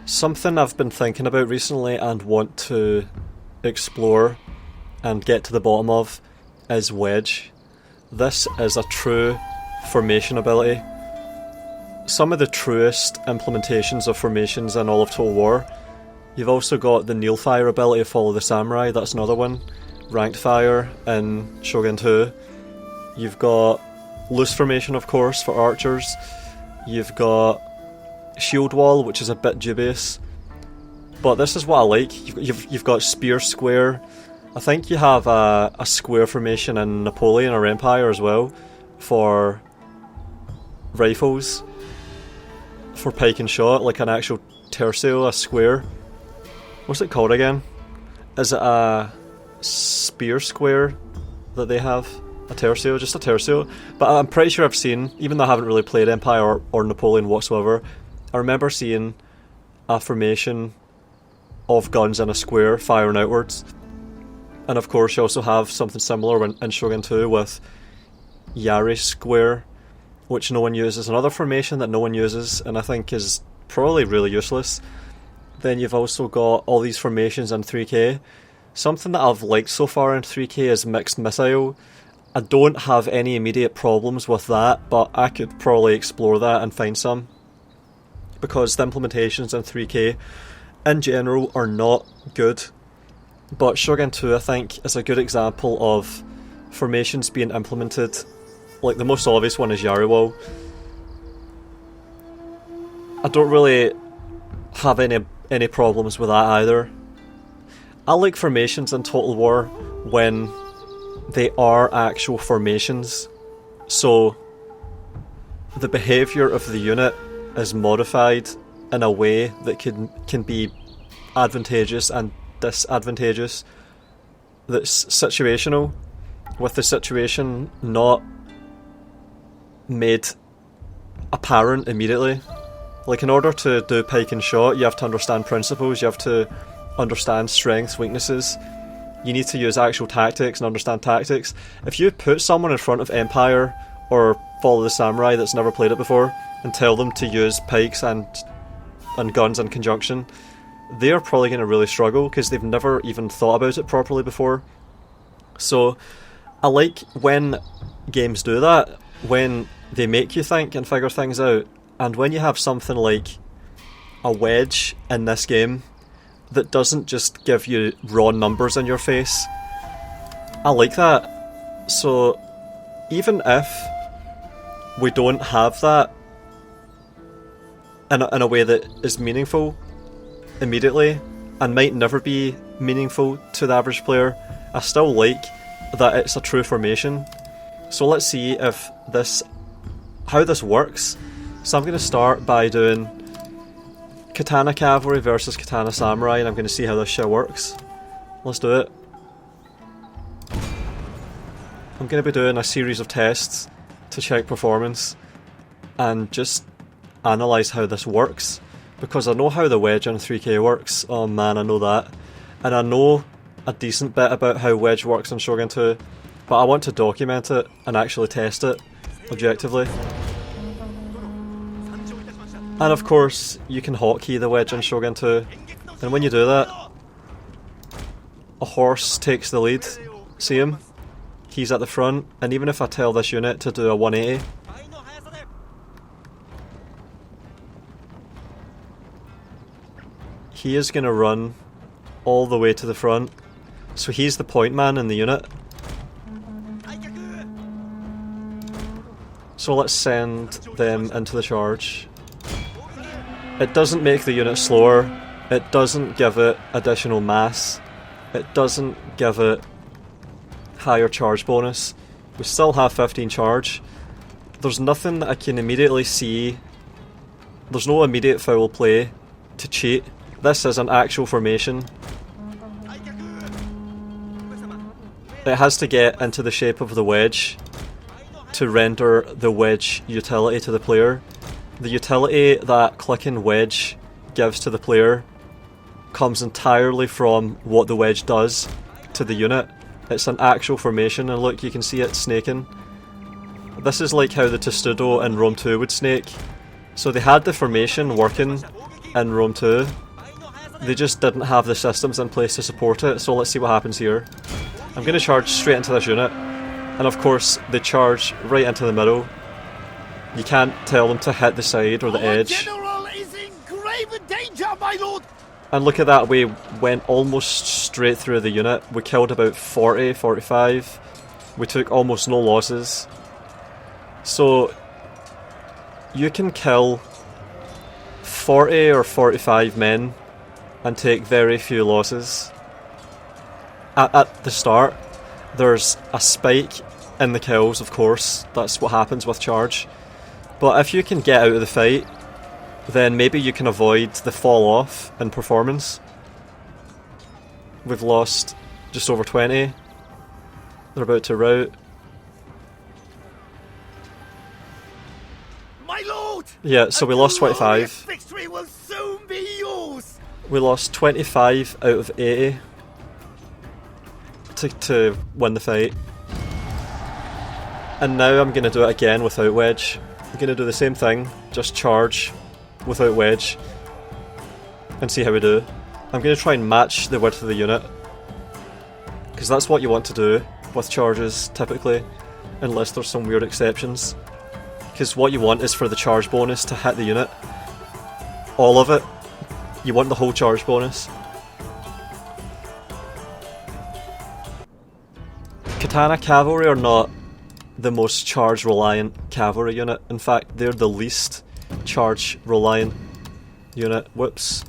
Something I've been thinking about recently and want to explore and get to the bottom of is Wedge. This is a true formation ability. Some of the truest implementations of formations in all of Total War. You've also got the Kneel Fire ability to follow the samurai, that's another one. Ranked Fire in Shogun 2. You've got loose formation, of course, for archers. You've got shield wall, which is a bit dubious, but this is what I like. You've got spear square. I think you have a square formation in Napoleon or Empire as well for rifles, for pike and shot, like an actual tercio, a square. What's it called again? Is it a spear square that they have? A tercio, just a tercio. But I'm pretty sure I've seen, even though I haven't really played Empire or Napoleon whatsoever, I remember seeing a formation of guns in a square firing outwards. And of course you also have something similar in Shogun 2 with Yari Square, which no one uses. Another formation that no one uses and I think is probably really useless. Then you've also got all these formations in 3K. Something that I've liked so far in 3K is mixed missile. I don't have any immediate problems with that, but I could probably explore that and find some. Because the implementations in 3K in general are not good. But Shogun 2 I think is a good example of formations being implemented. Like the most obvious one is Yari Wall. I don't really have any problems with that either. I like formations in Total War when they are actual formations. So the behaviour of the unit is modified in a way that can be advantageous and disadvantageous. That's situational, with the situation not made apparent immediately. Like in order to do pike and shot, you have to understand principles, you have to understand strengths, weaknesses. You need to use actual tactics and understand tactics. If you put someone in front of Empire or Follow the Samurai that's never played it before and tell them to use pikes and guns in conjunction, they're probably going to really struggle because they've never even thought about it properly before. So I like when games do that, when they make you think and figure things out. And when you have something like a Wedge in this game that doesn't just give you raw numbers in your face, I like that. So even if we don't have that in a way that is meaningful immediately and might never be meaningful to the average player, I still like that it's a true formation. So let's see how this works. So I'm going to start by doing Katana Cavalry versus Katana Samurai, and I'm going to see how this shit works. Let's do it. I'm going to be doing a series of tests to check performance and just analyse how this works, because I know how the Wedge in 3K works. Oh man, I know that. And I know a decent bit about how Wedge works in Shogun 2, but I want to document it and actually test it objectively. And of course, you can hotkey the Wedge in Shogun 2, and when you do that, a horse takes the lead. See him? He's at the front, and even if I tell this unit to do a 180, he is going to run all the way to the front, so he's the point man in the unit. So let's send them into the charge. It doesn't make the unit slower, it doesn't give it additional mass, it doesn't give it higher charge bonus. We still have 15 charge. There's nothing that I can immediately see. There's no immediate foul play to cheat. This is an actual formation. It has to get into the shape of the Wedge to render the Wedge utility to the player. The utility that clicking Wedge gives to the player comes entirely from what the Wedge does to the unit. It's an actual formation, and look, you can see it snaking. This is like how the Testudo in Rome 2 would snake. So they had the formation working in Rome 2. They just didn't have the systems in place to support it, so let's see what happens here. I'm going to charge straight into this unit, and of course they charge right into the middle. You can't tell them to hit the side or the edge. General is in grave danger, my lord! And look at that, we went almost straight through the unit. We killed about 40, 45. We took almost no losses. So you can kill 40 or 45 men and take very few losses. At the start, there's a spike in the kills, of course. That's what happens with charge. But if you can get out of the fight, then maybe you can avoid the fall off in performance. We've lost just over 20. They're about to rout. My lord! Yeah, so we lost 25. Victory will soon be yours. We lost 25 out of 80 to win the fight. And now I'm going to do it again without Wedge. I'm going to do the same thing, just charge without Wedge and see how we do. I'm going to try and match the width of the unit, because that's what you want to do with charges typically, unless there's some weird exceptions. Because what you want is for the charge bonus to hit the unit. All of it. You want the whole charge bonus. Katana Cavalry are not the most charge reliant cavalry unit. In fact, they're the least charge reliant unit. Whoops.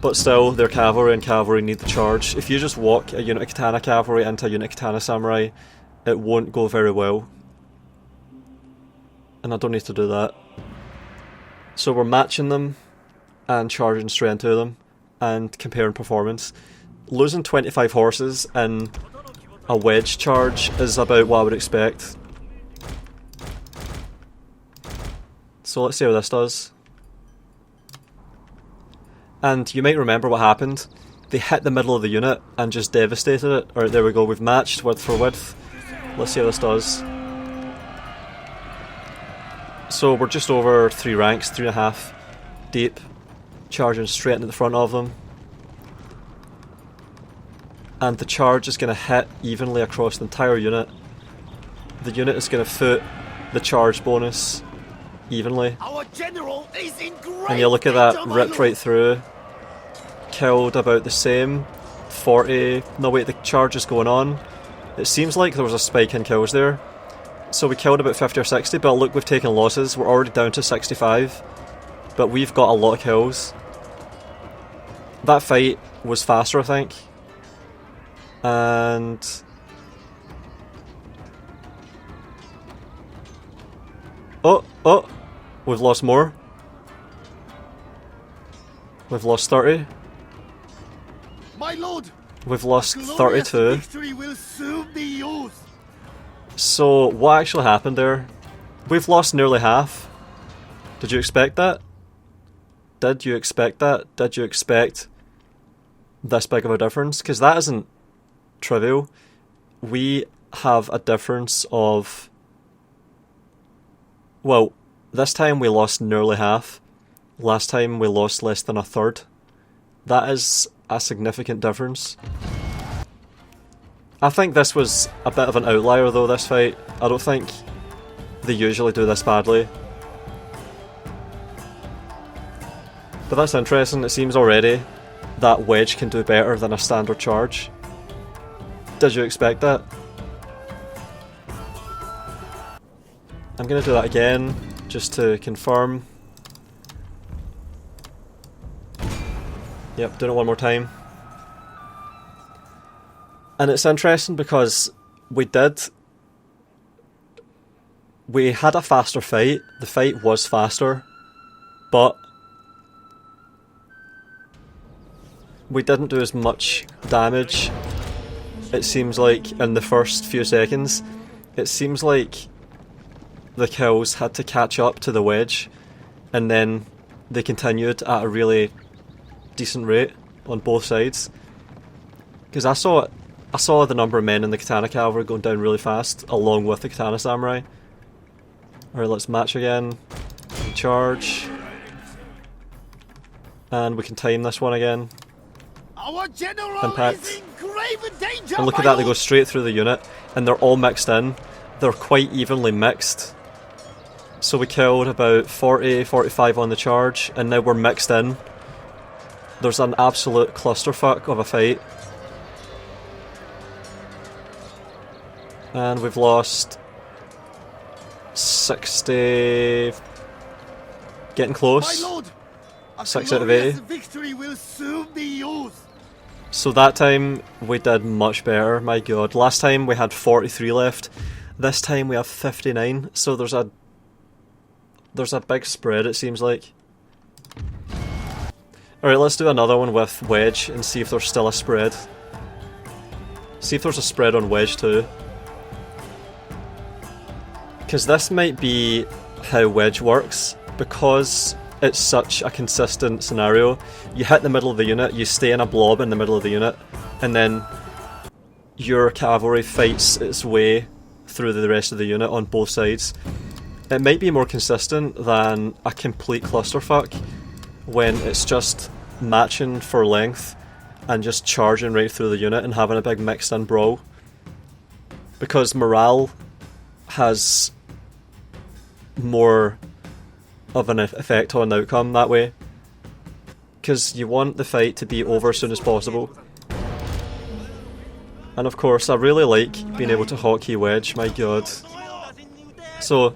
But still, they're cavalry, and cavalry need the charge. If you just walk a unit of Katana Cavalry into a unit of Katana Samurai, it won't go very well. And I don't need to do that. So we're matching them and charging straight into them and comparing performance. Losing 25 horses in a wedge charge is about what I would expect. So let's see how this does. And you might remember what happened. They hit the middle of the unit and just devastated it. Alright, there we go, we've matched width for width. Let's see how this does. So we're just over 3 ranks, 3.5 deep, charging straight into the front of them. And the charge is going to hit evenly across the entire unit. The unit is going to foot the charge bonus evenly. Our general is in grave And you look at that, danger, my ripped lord. right through. Killed about the same. 40. No wait, the charge is going on. It seems like there was a spike in kills there. So we killed about 50 or 60, but look, we've taken losses. We're already down to 65. But we've got a lot of kills. That fight was faster, I think. And oh, we've lost more. We've lost 30. My lord, We've lost glorious 32. victory will soon be yours. So what actually happened there? We've lost nearly half. Did you expect that? Did you expect that? Did you expect this big of a difference? Because that isn't trivial. We have a difference of... Well, this time we lost nearly half. Last time we lost less than a third. That is a significant difference. I think this was a bit of an outlier though, this fight. I don't think they usually do this badly. But that's interesting. It seems already that Wedge can do better than a standard charge. Did you expect that? I'm going to do that again, just to confirm. Yep, doing it one more time. And it's interesting because we had a faster fight. The fight was faster, but we didn't do as much damage. It seems like in the first few seconds, it seems like the kills had to catch up to the Wedge, and then they continued at a really decent rate on both sides. Because I saw the number of men in the Katana Cavalry going down really fast, along with the Katana Samurai. Alright, let's match again. Charge. Our we can time this one again. general Impact. is in grave danger. And look at my that, they go lord. straight through the unit, and they're all mixed in. They're quite evenly mixed. So we killed about 40, 45 on the charge, and now we're mixed in. There's an absolute clusterfuck of a fight. And we've lost 60... Getting My close. lord, a 6 out of glorious 80. victory will soon be yours. So that time we did much better, my god. Last time we had 43 left. This time we have 59, so there's a big spread, it seems like. Alright, let's do another one with Wedge and see if there's still a spread. See if there's a spread on Wedge too. Because this might be how Wedge works, because it's such a consistent scenario. You hit the middle of the unit, you stay in a blob in the middle of the unit, and then your cavalry fights its way through the rest of the unit on both sides. It might be more consistent than a complete clusterfuck when it's just matching for length and just charging right through the unit and having a big mixed in brawl. Because morale has more of an effect on the outcome that way. Because you want the fight to be over as soon as possible. And of course, I really like being able to hotkey Wedge, my god. So,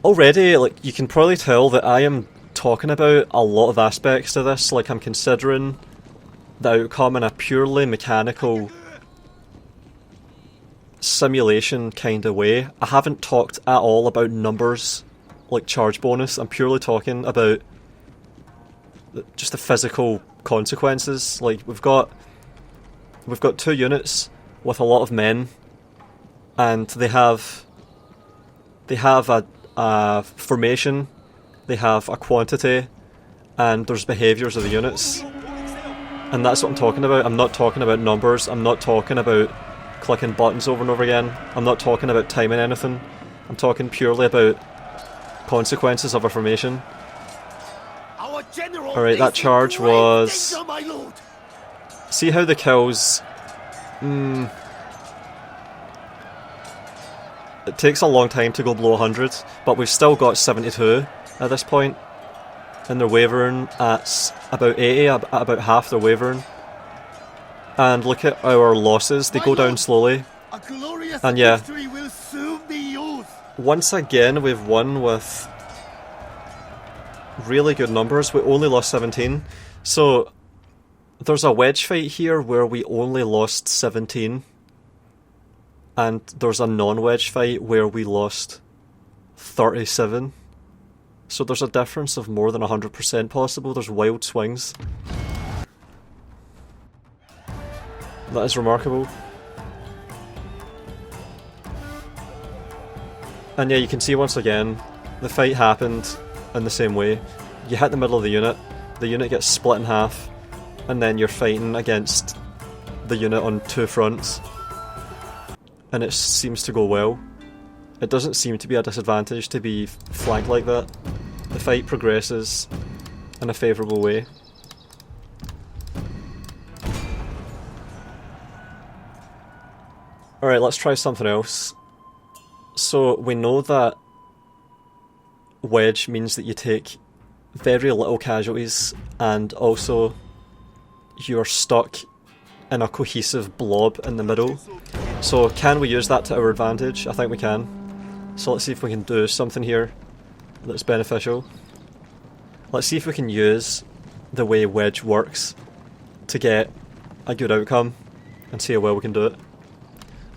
already, like, you can probably tell that I am talking about a lot of aspects to this. Like, I'm considering the outcome in a purely mechanical simulation kind of way. I haven't talked at all about numbers, like charge bonus. I'm purely talking about just the physical consequences. Like, we've got 2 units with a lot of men, and they have a formation, they have a quantity, and there's behaviours of the units. And that's what I'm talking about. I'm not talking about numbers, I'm not talking about clicking buttons over and over again, I'm not talking about timing anything. I'm talking purely about consequences of a formation. Alright, that charge was... Danger, my lord. See how the kills... It takes a long time to go below 100, but we've still got 72 at this point. And they're wavering at about 80, at about half they're wavering. And look at our losses, they go down slowly. A glorious And yeah. victory will soon be yours. Once again, we've won with really good numbers. We only lost 17. So, there's a wedge fight here where we only lost 17. And there's a non-wedge fight where we lost 37. So there's a difference of more than 100% possible. There's wild swings. That is remarkable. And yeah, you can see once again, the fight happened in the same way. You hit the middle of the unit gets split in half, and then you're fighting against the unit on 2 fronts. And it seems to go well. It doesn't seem to be a disadvantage to be flanked like that. The fight progresses in a favourable way. Alright, let's try something else. So, we know that Wedge means that you take very little casualties, and also you're stuck in a cohesive blob in the middle. So can we use that to our advantage? I think we can. So let's see if we can do something here that's beneficial. Let's see if we can use the way Wedge works to get a good outcome and see how well we can do it.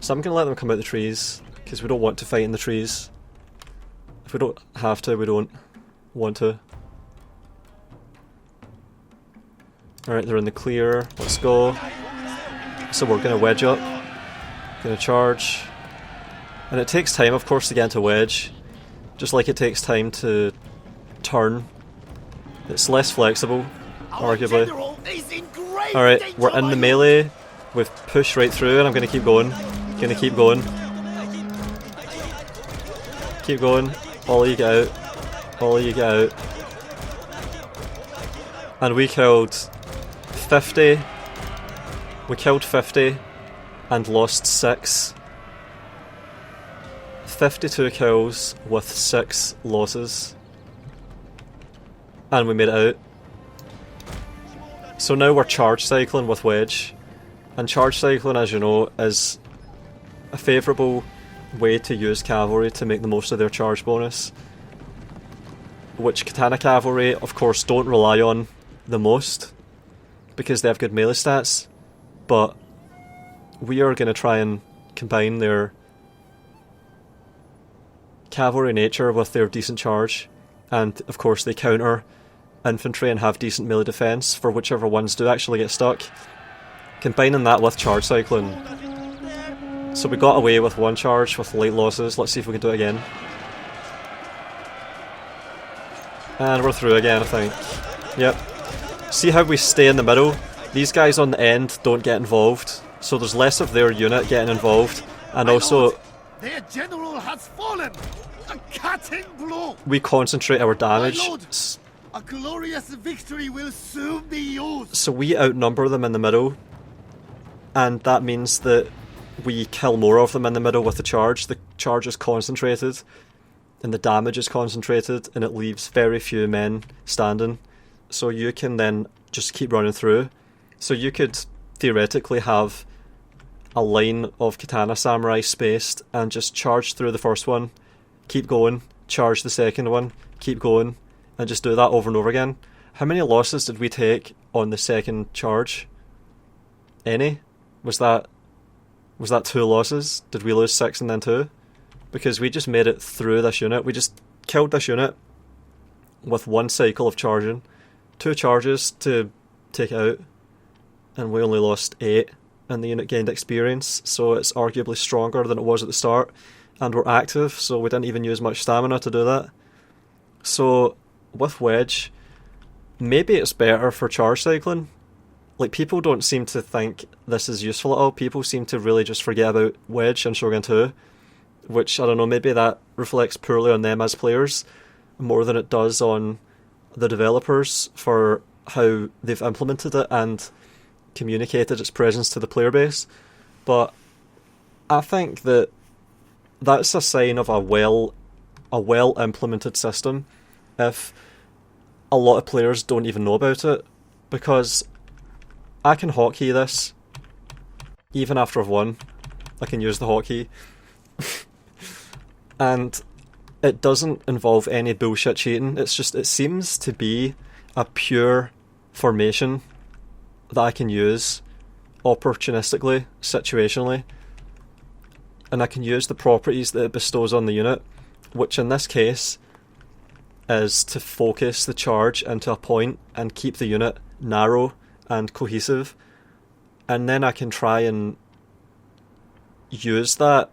So I'm going to let them come out the trees, because we don't want to fight in the trees. If we don't have to, we don't want to. Alright, they're in the clear. Let's go. So we're going to wedge up. Going to charge. And it takes time, of course, to get into wedge. Just like it takes time to turn. It's less flexible, arguably. Alright, we're in the melee. We've pushed right through, and I'm going to keep going. Going to keep going. Keep going. All of you get out. All of you get out. And we killed 50. We killed 50 and lost 6. 52 kills with 6 losses. And we made it out. So now we're charge cycling with Wedge. And charge cycling, as you know, is a favourable way to use cavalry to make the most of their charge bonus. Which Katana cavalry, of course, don't rely on the most, because they have good melee stats. But we are going to try and combine their cavalry nature with their decent charge. And, of course, they counter infantry and have decent melee defense for whichever ones do actually get stuck. Combining that with charge cycling. So we got away with 1 charge with light losses. Let's see if we can do it again. And we're through again, I think. Yep. See how we stay in the middle? These guys on the end don't get involved, so there's less of their unit getting involved. And also, their general has fallen. A cutting blow. We concentrate our damage. A glorious victory will soon be yours. So we outnumber them in the middle, and that means that we kill more of them in the middle with the charge. The charge is concentrated, and the damage is concentrated, and it leaves very few men standing. So you can then just keep running through. So you could theoretically have a line of katana samurai spaced and just charge through the first one, keep going, charge the second one, keep going, and just do that over and over again. How many losses did we take on the second charge? Any? Was that 2 losses? Did we lose 6 and then 2? Because we just made it through this unit. We just killed this unit with 1 cycle of charging. 2 charges to take it out. And we only lost 8. And the unit gained experience. So it's arguably stronger than it was at the start. And we're active, so we didn't even use much stamina to do that. So with Wedge, maybe it's better for charge cycling. Like, people don't seem to think this is useful at all. People seem to really just forget about Wedge and Shogun 2, which, I don't know, maybe that reflects poorly on them as players more than it does on the developers for how they've implemented it and communicated its presence to the player base. But I think that that's a sign of a well implemented system if a lot of players don't even know about it, because I can hotkey this even after I've won. I can use the hotkey and it doesn't involve any bullshit cheating. It's just, it seems to be a pure formation that I can use opportunistically, situationally, and I can use the properties that it bestows on the unit, which in this case is to focus the charge into a point and keep the unit narrow and cohesive, and then I can try and use that,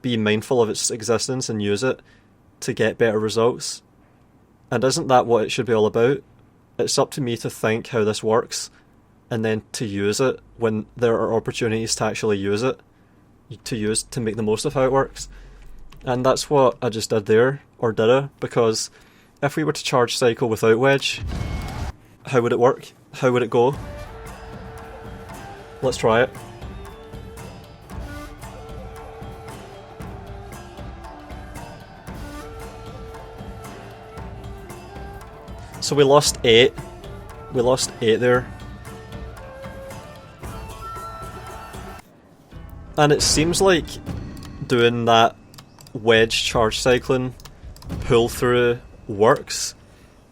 be mindful of its existence and use it to get better results. And isn't that what it should be all about? It's up to me to think how this works and then to use it when there are opportunities to actually use it, to make the most of how it works. And that's what I just did there, or did I? Because if we were to charge cycle without Wedge, how would it work? How would it go? Let's try it. So we lost 8. We lost 8 there. And it seems like doing that Wedge charge cycling pull through works,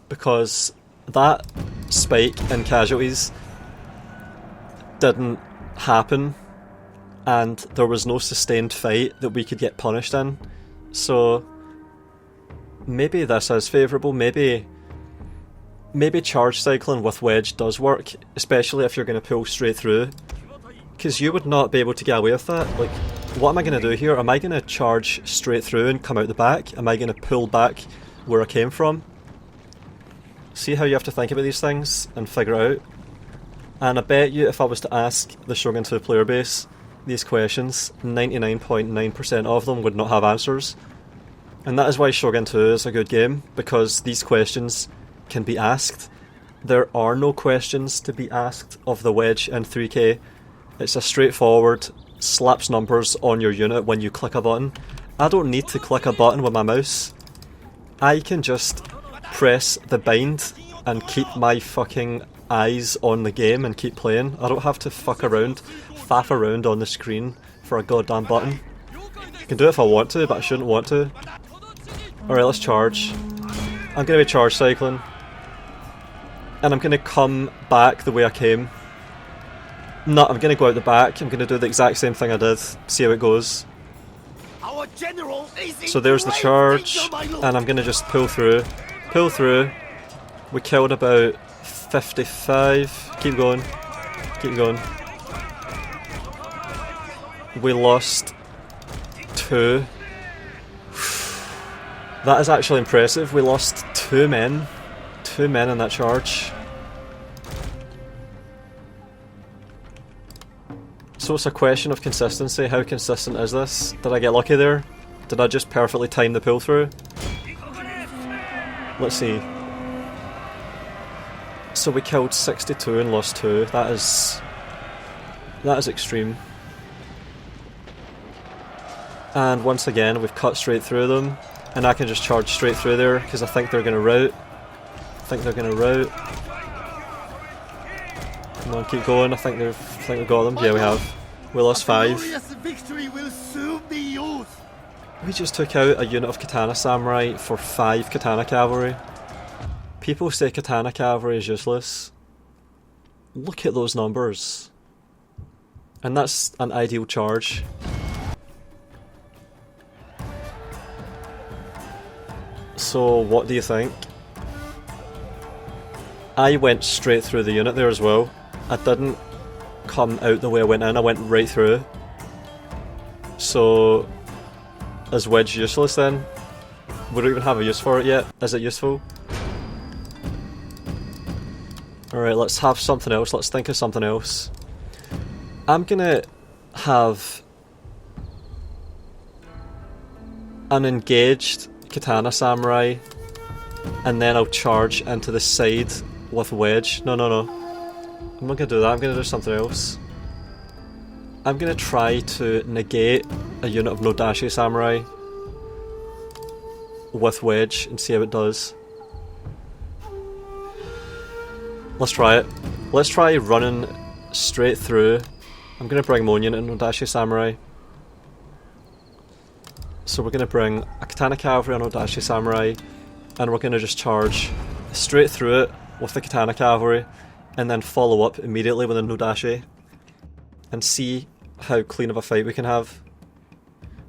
because that spike in casualties didn't happen and there was no sustained fight that we could get punished in. So maybe this is favourable. Maybe charge cycling with Wedge does work, especially if you're going to pull straight through, because you would not be able to get away with that. Like, what am I going to do here? Am I going to charge straight through and come out the back? Am I going to pull back where I came from? See how you have to think about these things and figure it out. And I bet you if I was to ask the Shogun 2 player base these questions, 99.9% of them would not have answers. And that is why Shogun 2 is a good game, because these questions can be asked There are no questions to be asked of the Wedge in 3K. It's a straightforward slaps numbers on your unit when you click a button. I don't need to click a button with my mouse. I can just press the bind and keep my fucking eyes on the game and keep playing. I don't have to faff around on the screen for a goddamn button. I can do it if I want to, but I shouldn't want to. Alright, let's charge. I'm going to be charge cycling. And I'm going to come back the way I came. No, I'm going to go out the back. I'm going to do the exact same thing I did. See how it goes. Our general is So there's the charge. And I'm going to just pull through. Pull through. We killed about 55. Keep going. Keep going. We lost 2. That is actually impressive. We lost 2 men. 2 men in that charge. So it's a question of consistency. How consistent is this? Did I get lucky there? Did I just perfectly time the pull through? Let's see. So we killed 62 and lost 2. That is extreme. And once again, we've cut straight through them. And I can just charge straight through there, because I think they're going to rout. Come on, keep going. I think we've got them. Yeah, we have. We lost 5. Victory will soon be yours. We just took out a unit of Katana Samurai for 5 Katana Cavalry. People say Katana Cavalry is useless. Look at those numbers. And that's an ideal charge. So, what do you think? I went straight through the unit there as well. I didn't come out the way I went in, I went right through. So, is Wedge useless then? We don't even have a use for it yet. Is it useful? Alright, let's have something else. Let's think of something else. I'm gonna have an engaged Katana Samurai, and then I'll charge into the side with Wedge. No. I'm not gonna do that, I'm gonna do something else. I'm gonna try to negate a unit of Nodashi Samurai with Wedge and see how it does. Let's try it. Let's try running straight through. I'm gonna bring my own unit of Nodashi Samurai. So we're going to bring a Katana Cavalry on Nodashi Samurai, and we're going to just charge straight through it with the Katana Cavalry, and then follow up immediately with a Nodashi, and see how clean of a fight we can have.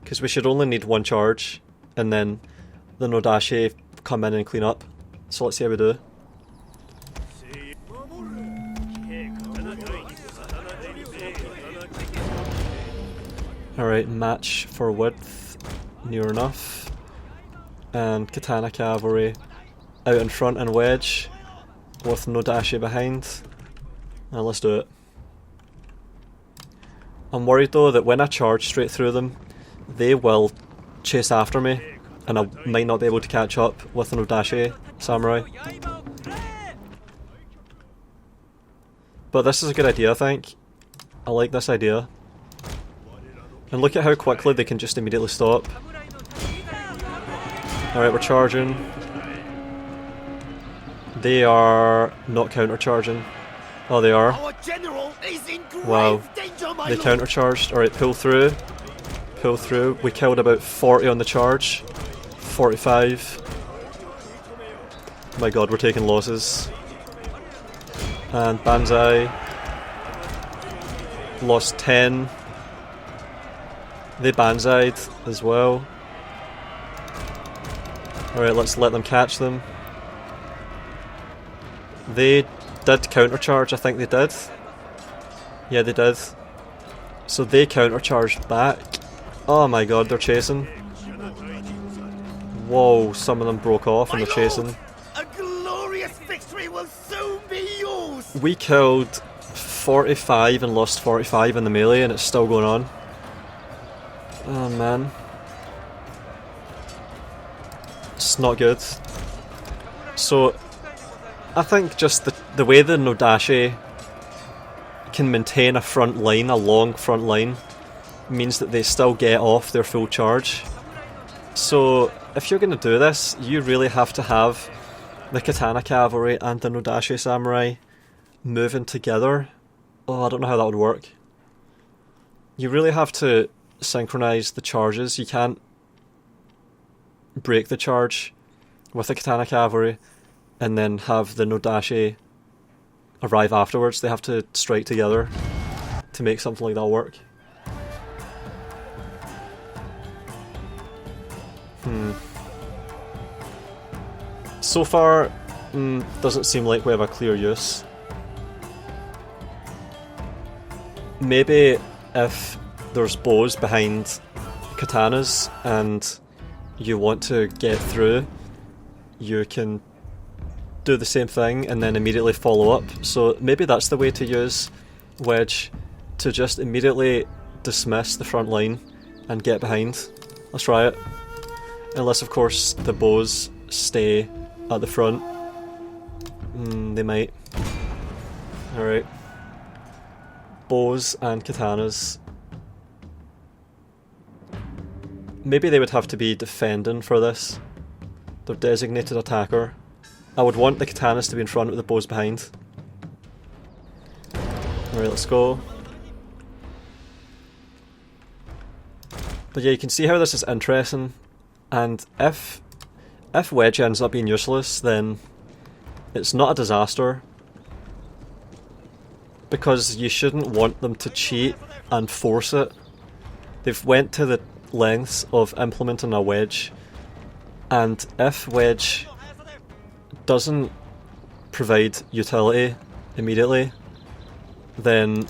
Because we should only need 1 charge, and then the Nodashi come in and clean up. So let's see how we do. Alright, match for width. Near enough. And Katana Cavalry out in front and Wedge with Nodashi behind. And let's do it. I'm worried though that when I charge straight through them, they will chase after me and I might not be able to catch up with the Nodashi Samurai. But this is a good idea, I think. I like this idea. And look at how quickly they can just immediately stop. Alright, we're charging. They are not counter-charging. Oh, they are. Wow. They counter-charged. Alright, pull through. Pull through. We killed about 40 on the charge. 45. My god, we're taking losses. And Banzai. Lost 10. They Banzai'd as well. Alright, let's let them catch them. They did countercharge, I think they did. Yeah, they did. So they countercharged back. Oh my god, they're chasing. Whoa, some of them broke off and they're chasing. A glorious victory will soon be yours. We killed 45 and lost 45 in the melee and it's still going on. Oh man. It's not good. So, I think just the way the Nodashi can maintain a front line, a long front line, means that they still get off their full charge. So if you're going to do this, you really have to have the Katana Cavalry and the Nodashi Samurai moving together. Oh, I don't know how that would work. You really have to synchronise the charges. You can't break the charge with the Katana Cavalry and then have the Nodashi arrive afterwards. They have to strike together to make something like that work. So far, doesn't seem like we have a clear use. Maybe if there's bows behind katanas and you want to get through, you can do the same thing and then immediately follow up. So maybe that's the way to use Wedge, to just immediately dismiss the front line and get behind. Let's try it. Unless of course the bows stay at the front. They might. Alright. Bows and katanas. Maybe they would have to be defending for this. Their designated attacker. I would want the katanas to be in front with the bows behind. Alright, let's go. But yeah, you can see how this is interesting. And if Wedge ends up being useless, then it's not a disaster. Because you shouldn't want them to cheat and force it. They've went to the lengths of implementing a Wedge, and if Wedge doesn't provide utility immediately, then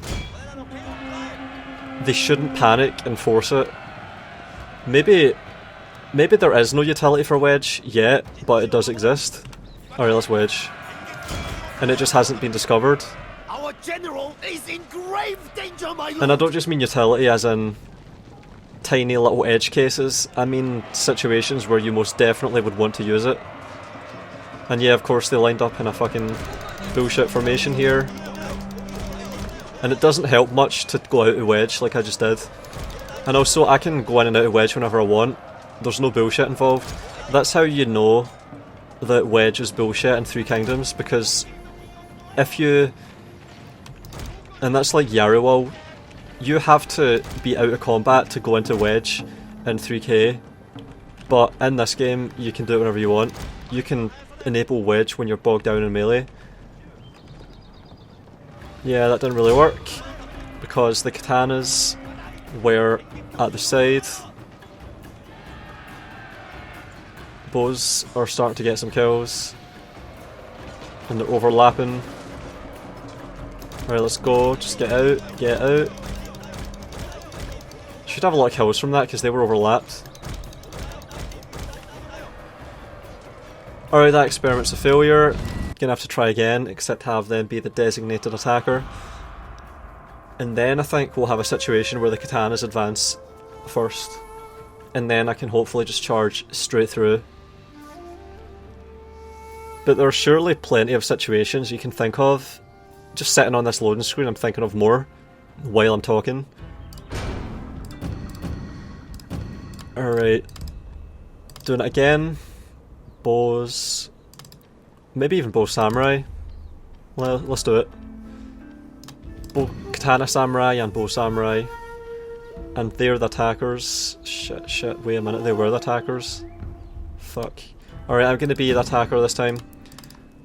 they shouldn't panic and force it. Maybe there is no utility for Wedge yet, but it does exist. Alright, let's Wedge. And it just hasn't been discovered. Our general is in grave danger, my lord. And I don't just mean utility as in tiny little edge cases, I mean situations where you most definitely would want to use it. And yeah, of course they lined up in a fucking bullshit formation here. And it doesn't help much to go out of Wedge like I just did. And also I can go in and out of Wedge whenever I want. There's no bullshit involved. That's how you know that Wedge is bullshit in Three Kingdoms, because if you... And that's like Yaruwal. You have to be out of combat to go into Wedge in 3K, but in this game you can do it whenever you want. You can enable Wedge when you're bogged down in melee. Yeah, that didn't really work, because the katanas were at the side. Bows are starting to get some kills, and they're overlapping. Alright, let's go, just get out, get out. Should have a lot of kills from that because they were overlapped. Alright, that experiment's a failure. Gonna have to try again, except have them be the designated attacker. And then I think we'll have a situation where the katanas advance first. And then I can hopefully just charge straight through. But there are surely plenty of situations you can think of. Just sitting on this loading screen, I'm thinking of more while I'm talking. Alright. Doing it again. Bows. Maybe even bow samurai. Well, let's do it. Bow katana samurai and bow samurai. And they're the attackers. Shit, wait a minute, they were the attackers. Fuck. Alright, I'm gonna be the attacker this time.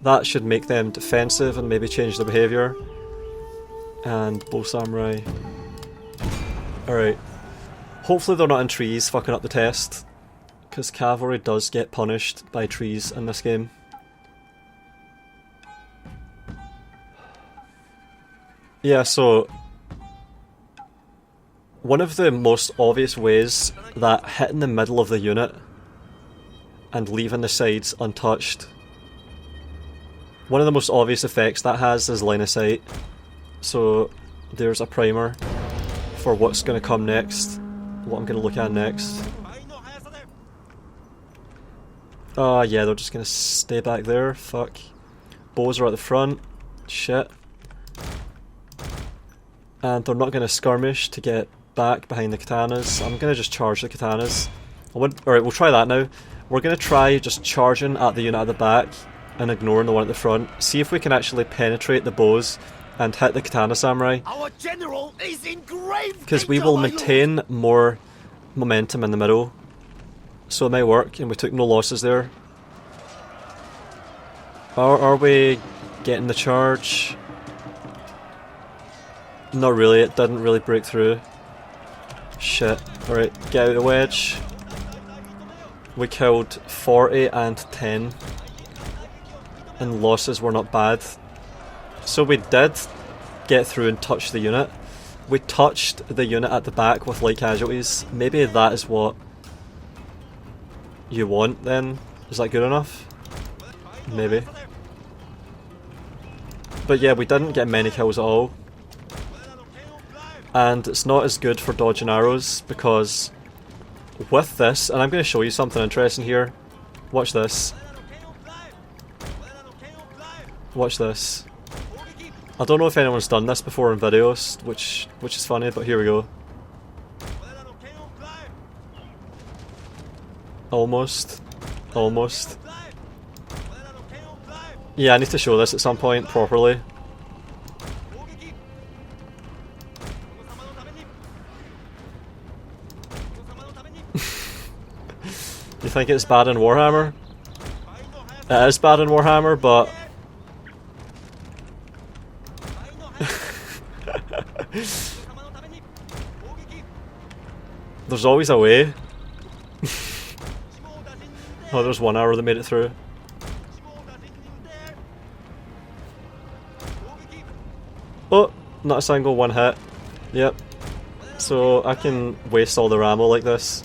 That should make them defensive and maybe change their behaviour. And bow samurai. Alright. Hopefully they're not in trees fucking up the test, because cavalry does get punished by trees in this game. Yeah, so one of the most obvious ways that hitting the middle of the unit and leaving the sides untouched, one of the most obvious effects that has is line of sight. So there's a primer for what's going to come next, what I'm going to look at next. Oh yeah, they're just going to stay back there, fuck. bows are at the front. Shit. And they're not going to skirmish to get back behind the katanas. I'm going to just charge the katanas. Alright, we'll try that now. We're going to try just charging at the unit at the back and ignoring the one at the front. See if we can actually penetrate the bows and hit the katana samurai. Our general is in grave Because we danger, will my lord. maintain more momentum in the middle. So it may work, and we took no losses there. Are we getting the charge? Not really, it didn't really break through. Shit. Alright, get out of the wedge. We killed 40 and 10. And losses were not bad. So we did get through and touch the unit. We touched the unit at the back with light casualties. Maybe that is what you want then. Is that good enough? Maybe. But yeah, we didn't get many kills at all. And it's not as good for dodging arrows because with this, and I'm going to show you something interesting here. Watch this. Watch this. I don't know if anyone's done this before in videos, which is funny, but here we go. Almost. Almost. Yeah, I need to show this at some point properly. You think it's bad in Warhammer? It is bad in Warhammer, but there's always a way. Oh, there's one arrow that made it through. Oh, not a single one hit. Yep. So I can waste all the ammo like this.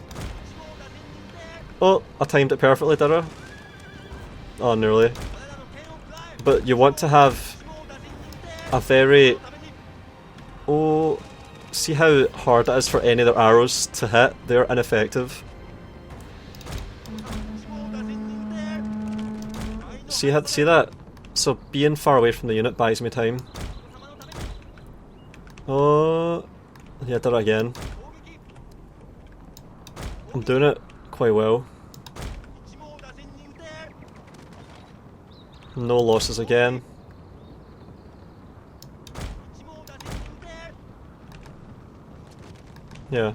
Oh, I timed it perfectly, did I? Oh, nearly. But you want to have a very... Oh, see how hard it is for any of their arrows to hit? They're ineffective. See that? So being far away from the unit buys me time. Oh, yeah, I did it again. I'm doing it quite well. No losses again. Yeah.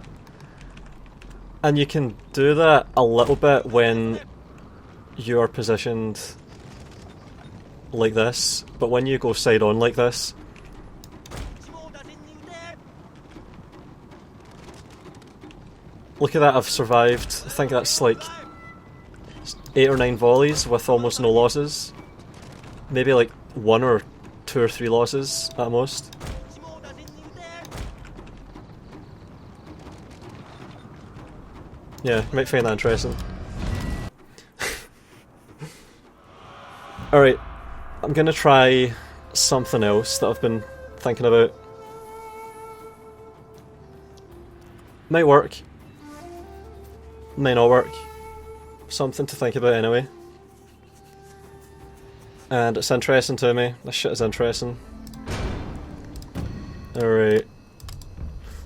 And you can do that a little bit when you're positioned like this, but when you go side on like this, look at that, I've survived. I think that's like 8 or 9 volleys with almost no losses. Maybe like 1 or 2 or 3 losses at most. Yeah, you might find that interesting. Alright, I'm gonna try something else that I've been thinking about. Might work. May not work. Something to think about anyway. And it's interesting to me. This shit is interesting. Alright.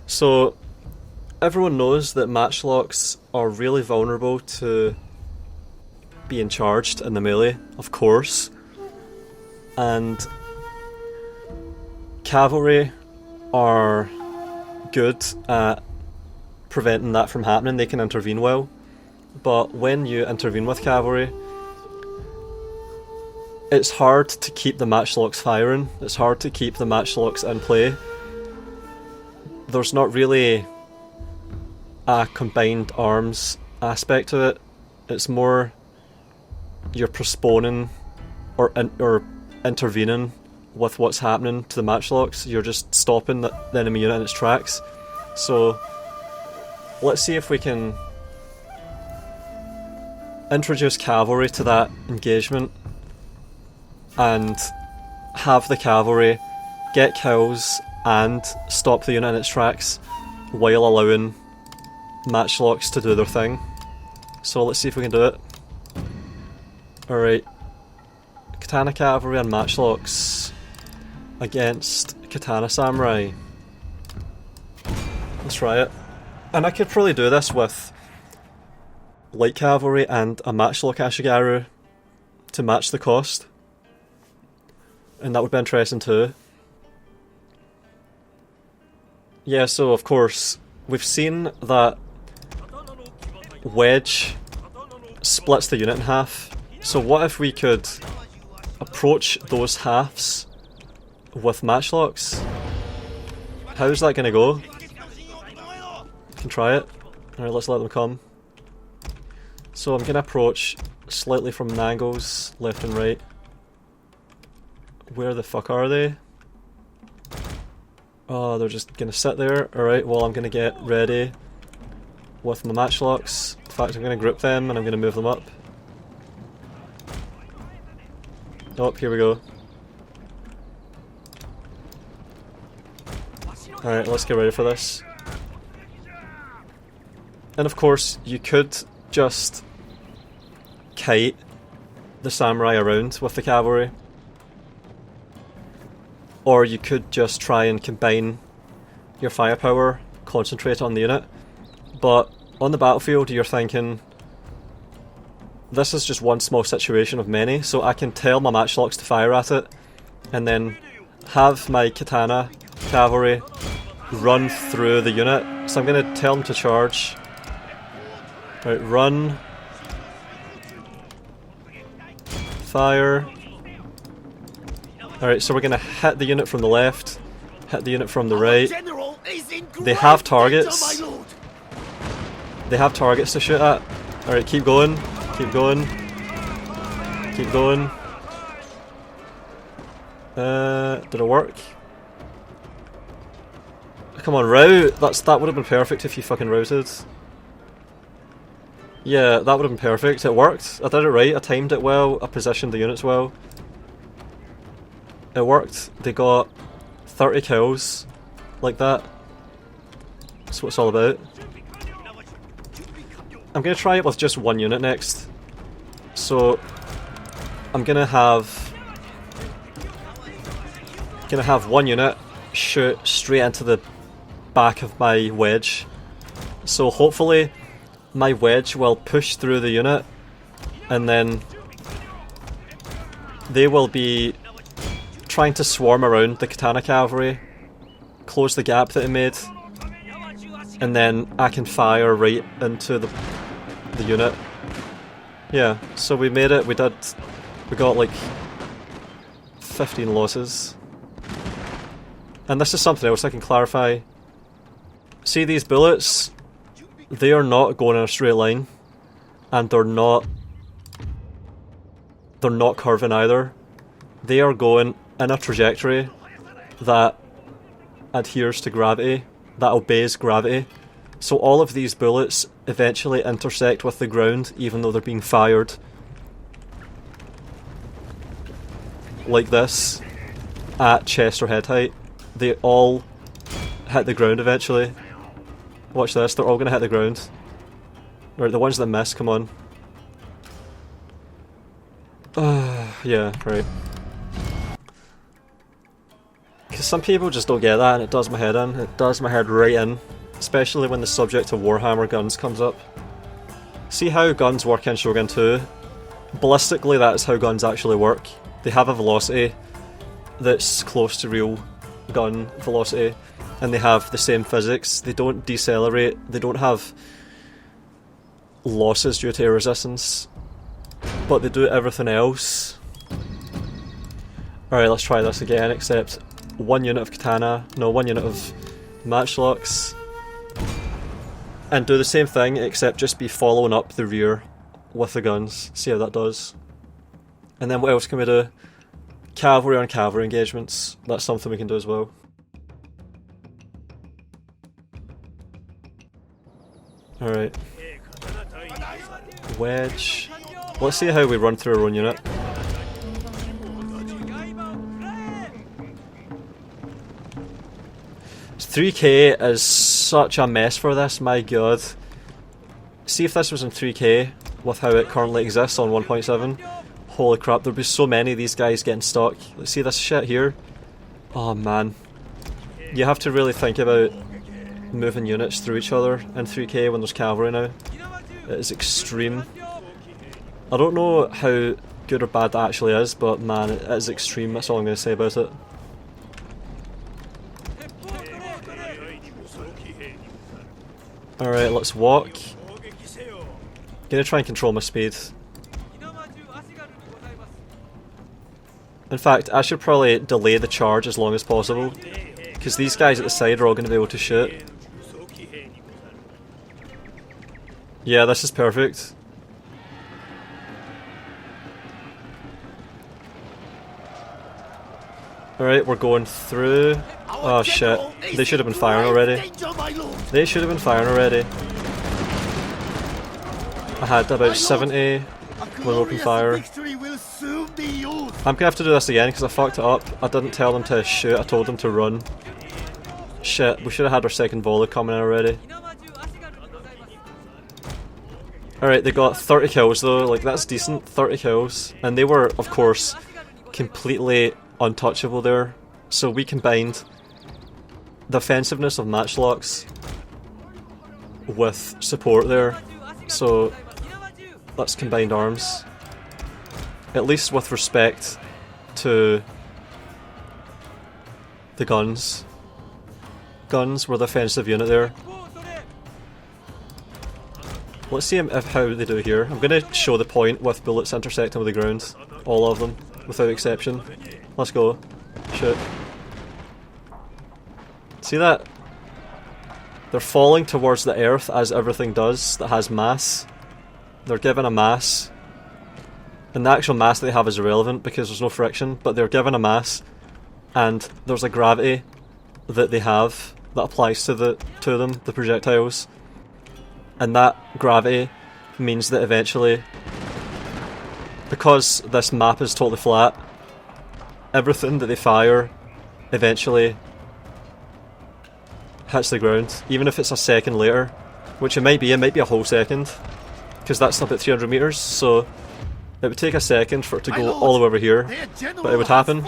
So, everyone knows that matchlocks are really vulnerable to being charged in the melee, of course. And cavalry are good at preventing that from happening. They can intervene well. But when you intervene with cavalry, it's hard to keep the matchlocks firing. It's hard to keep the matchlocks in play. There's not really a combined arms aspect to it. It's more you're postponing or intervening with what's happening to the matchlocks. You're just stopping the enemy unit in its tracks. So let's see if we can introduce cavalry to that engagement and have the cavalry get kills and stop the unit in its tracks while allowing matchlocks to do their thing. So let's see if we can do it. Alright. Katana Cavalry and Matchlocks against Katana Samurai. Let's try it. And I could probably do this with Light Cavalry and a Matchlock Ashigaru to match the cost. And that would be interesting too. Yeah, so of course, we've seen that Wedge splits the unit in half. So what if we could approach those halves with matchlocks? How's that gonna go? Can try it. Alright, let's let them come. So I'm gonna approach slightly from angles, left and right. Where the fuck are they? Oh, they're just gonna sit there. Alright, well I'm gonna get ready with my matchlocks. In fact, I'm gonna group them and I'm gonna move them up. Oh, here we go. Alright, let's get ready for this. And of course, you could just kite the samurai around with the cavalry. Or you could just try and combine your firepower, concentrate on the unit. But on the battlefield, you're thinking, this is just one small situation of many, so I can tell my matchlocks to fire at it, and then have my katana cavalry run through the unit. So I'm going to tell them to charge. Right, run. Fire. Alright, so we're going to hit the unit from the left, hit the unit from the right. They have targets. They have targets to shoot at. Alright, keep going. Keep going. Keep going. Did it work? Come on, rout! That would have been perfect if you fucking routed. Yeah, that would have been perfect. It worked. I did it right. I timed it well. I positioned the units well. It worked. They got 30 kills like that. That's what it's all about. I'm going to try it with just one unit next. So I'm going to have one unit shoot straight into the back of my wedge. So hopefully my wedge will push through the unit, and then they will be trying to swarm around the katana cavalry, close the gap that it made, and then I can fire right into the unit. Yeah, so we made it. We got like 15 losses. And this is something else I can clarify. See these bullets? They are not going in a straight line, and they're not curving either. They are going in a trajectory that adheres to gravity, that obeys gravity. So all of these bullets eventually intersect with the ground, even though they're being fired like this at chest or head height. They all hit the ground eventually. Watch this, they're all going to hit the ground. Right, the ones that miss, come on. Yeah, right. Because some people just don't get that, and it does my head in. It does my head right in. Especially when the subject of Warhammer guns comes up. See how guns work in Shogun 2? Ballistically, that's how guns actually work. They have a velocity that's close to real gun velocity, and they have the same physics. They don't decelerate, they don't have losses due to air resistance, but they do everything else. Alright, let's try this again, except one unit of katana, no, one unit of matchlocks. And do the same thing, except just be following up the rear with the guns. See how that does. And then what else can we do? Cavalry on cavalry engagements. That's something we can do as well. Alright. Wedge. Let's see how we run through our own unit. It's 3k is such a mess for this, my god. See if this was in 3k with how it currently exists on 1.7. Holy crap, there'll be so many of these guys getting stuck. Let's see this shit here. Oh man. You have to really think about moving units through each other in 3K when there's cavalry now. It is extreme. I don't know how good or bad that actually is, but man, it is extreme, that's all I'm going to say about it. Alright, let's walk. Gonna try and control my speed. In fact, I should probably delay the charge as long as possible, because these guys at the side are all going to be able to shoot. Yeah, this is perfect. Alright, we're going through. Oh shit, they should have been firing already. They should have been firing already. I had about 70 with open fire. I'm gonna have to do this again because I fucked it up. I didn't tell them to shoot, I told them to run. Shit, we should have had our second volley coming in already. Alright, they got 30 kills though, like that's decent, 30 kills. And they were, of course, completely untouchable there. So we combined the offensiveness of Matchlocks with support there. So that's combined arms. At least with respect to the guns. Guns were the offensive unit there. Let's see how they do here. I'm going to show the point with bullets intersecting with the ground. All of them, without exception. Let's go. Shoot. See that? They're falling towards the earth as everything does that has mass. They're given a mass. And the actual mass that they have is irrelevant because there's no friction, but they're given a mass and there's a gravity that they have that applies to them, the projectiles. And that gravity means that eventually, because this map is totally flat, everything that they fire eventually hits the ground, even if it's a second later, which it might be a whole second, because that's about 300 meters, so it would take a second for it to go all the way over here, but it would happen.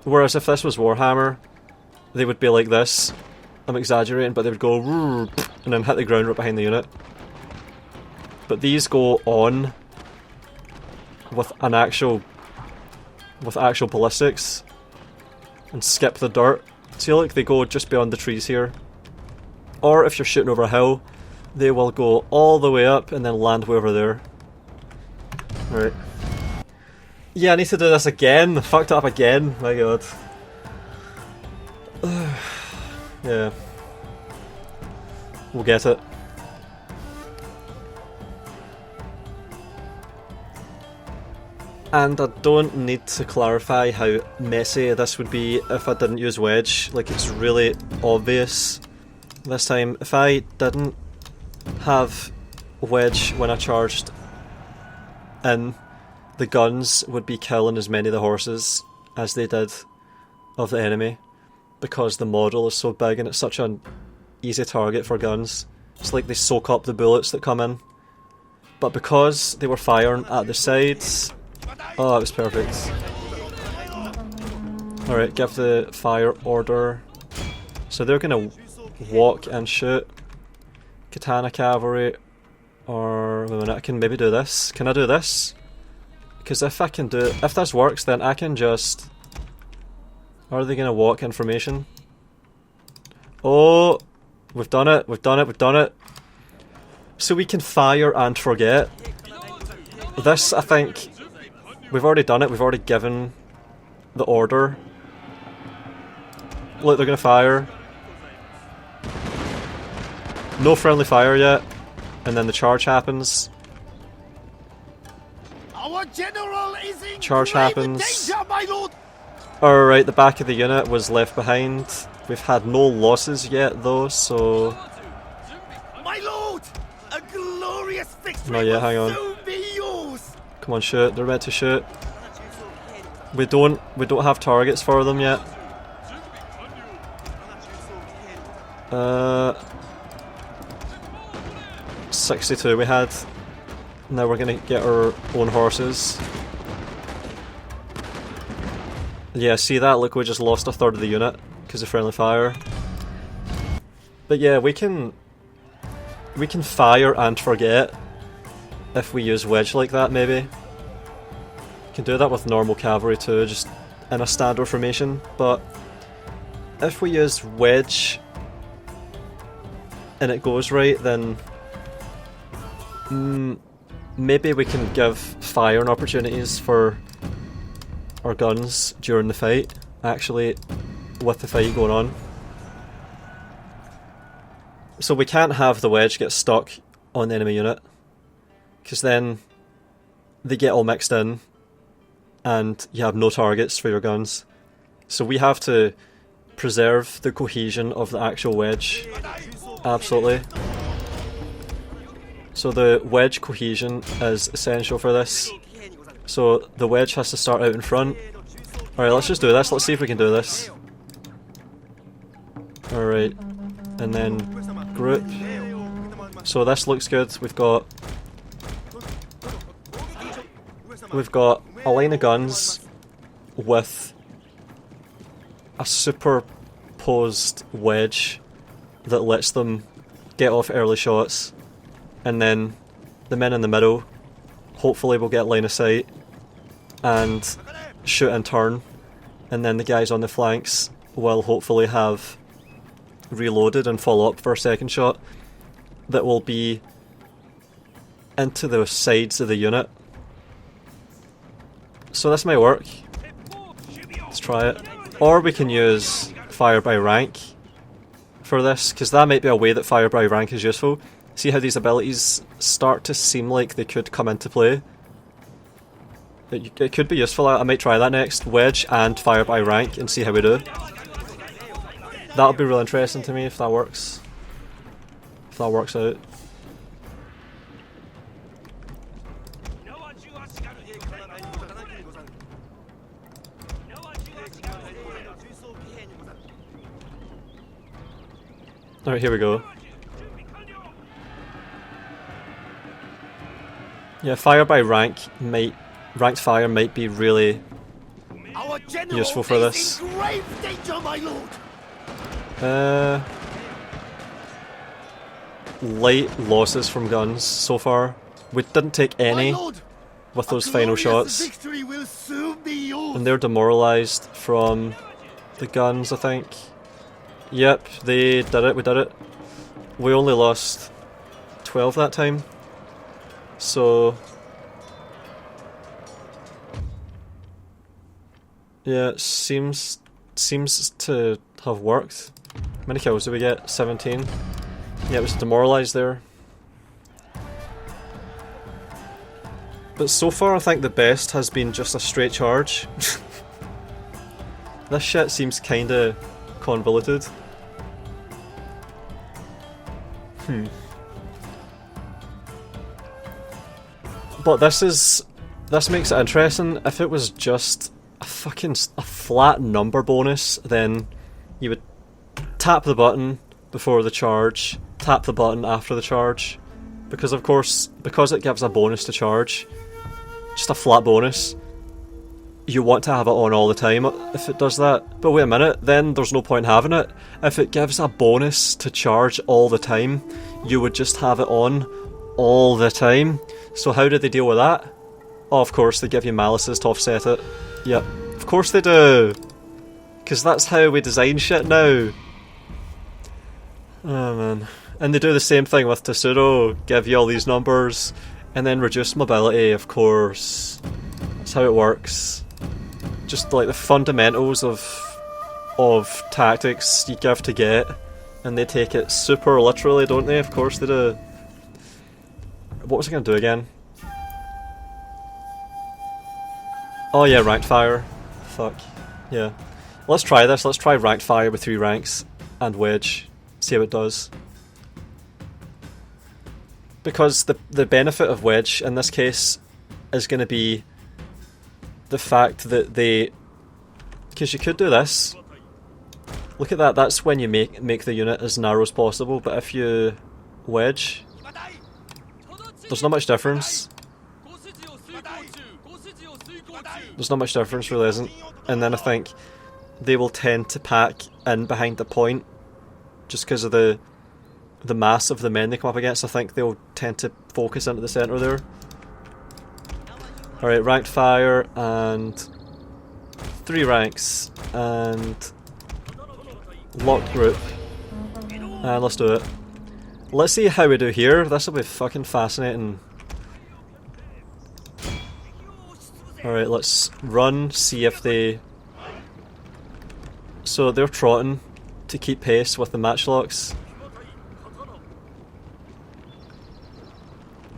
Whereas if this was Warhammer, they would be like this. I'm exaggerating, but they would go and then hit the ground right behind the unit. But these go on with actual ballistics and skip the dirt. See, like they go just beyond the trees here. Or if you're shooting over a hill, they will go all the way up and then land way over there. Right. Yeah, I need to do this again. I fucked up again. My god. Yeah. We'll get it. And I don't need to clarify how messy this would be if I didn't use Wedge. Like, it's really obvious this time. If I didn't have Wedge when I charged in, the guns would be killing as many of the horses as they did of the enemy, because the model is so big and it's such an easy target for guns. It's like they soak up the bullets that come in. But because they were firing at the sides, oh, it was perfect. Alright, give the fire order. So they're gonna walk and shoot. Katana cavalry, or wait a minute, I can maybe do this. Can I do this? Because if this works, then I can just... Are they gonna walk in formation? Oh, we've done it, we've done it, we've done it. So we can fire and forget. This, I think, we've already done it, we've already given the order. Look, they're gonna fire. No friendly fire yet, and then the charge happens. Our general is in Charge grave happens. danger, my lord. Alright, the back of the unit was left behind. We've had no losses yet though, so... My lord, a glorious victory Not yet, hang will on. soon be yours. Come on, shoot, they're meant to shoot. We don't have targets for them yet. 62 we had. Now we're gonna get our own horses. Yeah, see that? Look, we just lost a third of the unit because of friendly fire. But yeah, we can fire and forget if we use wedge like that, maybe. You can do that with normal cavalry too, just in a standard formation, but if we use wedge and it goes right, then maybe we can give firing opportunities for our guns during the fight, actually, with the fight going on. So we can't have the wedge get stuck on the enemy unit, because then they get all mixed in and you have no targets for your guns. So we have to preserve the cohesion of the actual wedge. Absolutely. So the wedge cohesion is essential for this. So the wedge has to start out in front. Alright, let's just do this. Let's see if we can do this. Alright. And then group. So this looks good. We've got a line of guns with a superposed wedge that lets them get off early shots, and then the men in the middle hopefully will get line of sight and shoot in turn, and then the guys on the flanks will hopefully have reloaded and follow up for a second shot that will be into the sides of the unit. So this might work. Let's try it. Or we can use fire by rank for this, because that might be a way that fire by rank is useful. See how these abilities start to seem like they could come into play? It could be useful. I might try that next. Wedge and fire by rank and see how we do. That'll be real interesting to me if that works. If that works out. Alright, here we go. Yeah, fire by rank ranked fire might be really useful for this. Danger, my lord. Light losses from guns so far. We didn't take any with those final shots. And they're demoralised from the guns, I think. Yep, they did it, we did it. We only lost 12 that time. So yeah, it seems to have worked. How many kills did we get? 17. Yeah, it was demoralised there. But so far I think the best has been just a straight charge. This shit seems kinda convoluted. But this makes it interesting. If it was just a flat number bonus, then you would tap the button before the charge, tap the button after the charge, because of course, because it gives a bonus to charge, just a flat bonus, you want to have it on all the time if it does that. But wait a minute, then there's no point having it. If it gives a bonus to charge all the time, you would just have it on all the time. So how did they deal with that? Oh, of course, they give you malices to offset it. Yep, of course they do. Because that's how we design shit now. Oh man. And they do the same thing with Tesoro, give you all these numbers, and then reduce mobility, of course. That's how it works. Just like the fundamentals of tactics you give to get, and they take it super literally, don't they? Of course they do. What was I going to do again? Oh yeah, ranked fire. Fuck. Yeah. Let's try this. Let's try ranked fire with 3 ranks and wedge. See how it does. Because the benefit of wedge in this case is going to be the fact that they... Because you could do this. Look at that. That's when you make the unit as narrow as possible. But if you wedge, there's not much difference. There's not much difference, really isn't. And then I think they will tend to pack in behind the point just because of the mass of the men they come up against. I think they'll tend to focus into the centre there. Alright, ranked fire and 3 ranks and locked group. And let's do it. Let's see how we do here. This will be fucking fascinating. Alright, let's run, see if they... So they're trotting to keep pace with the matchlocks.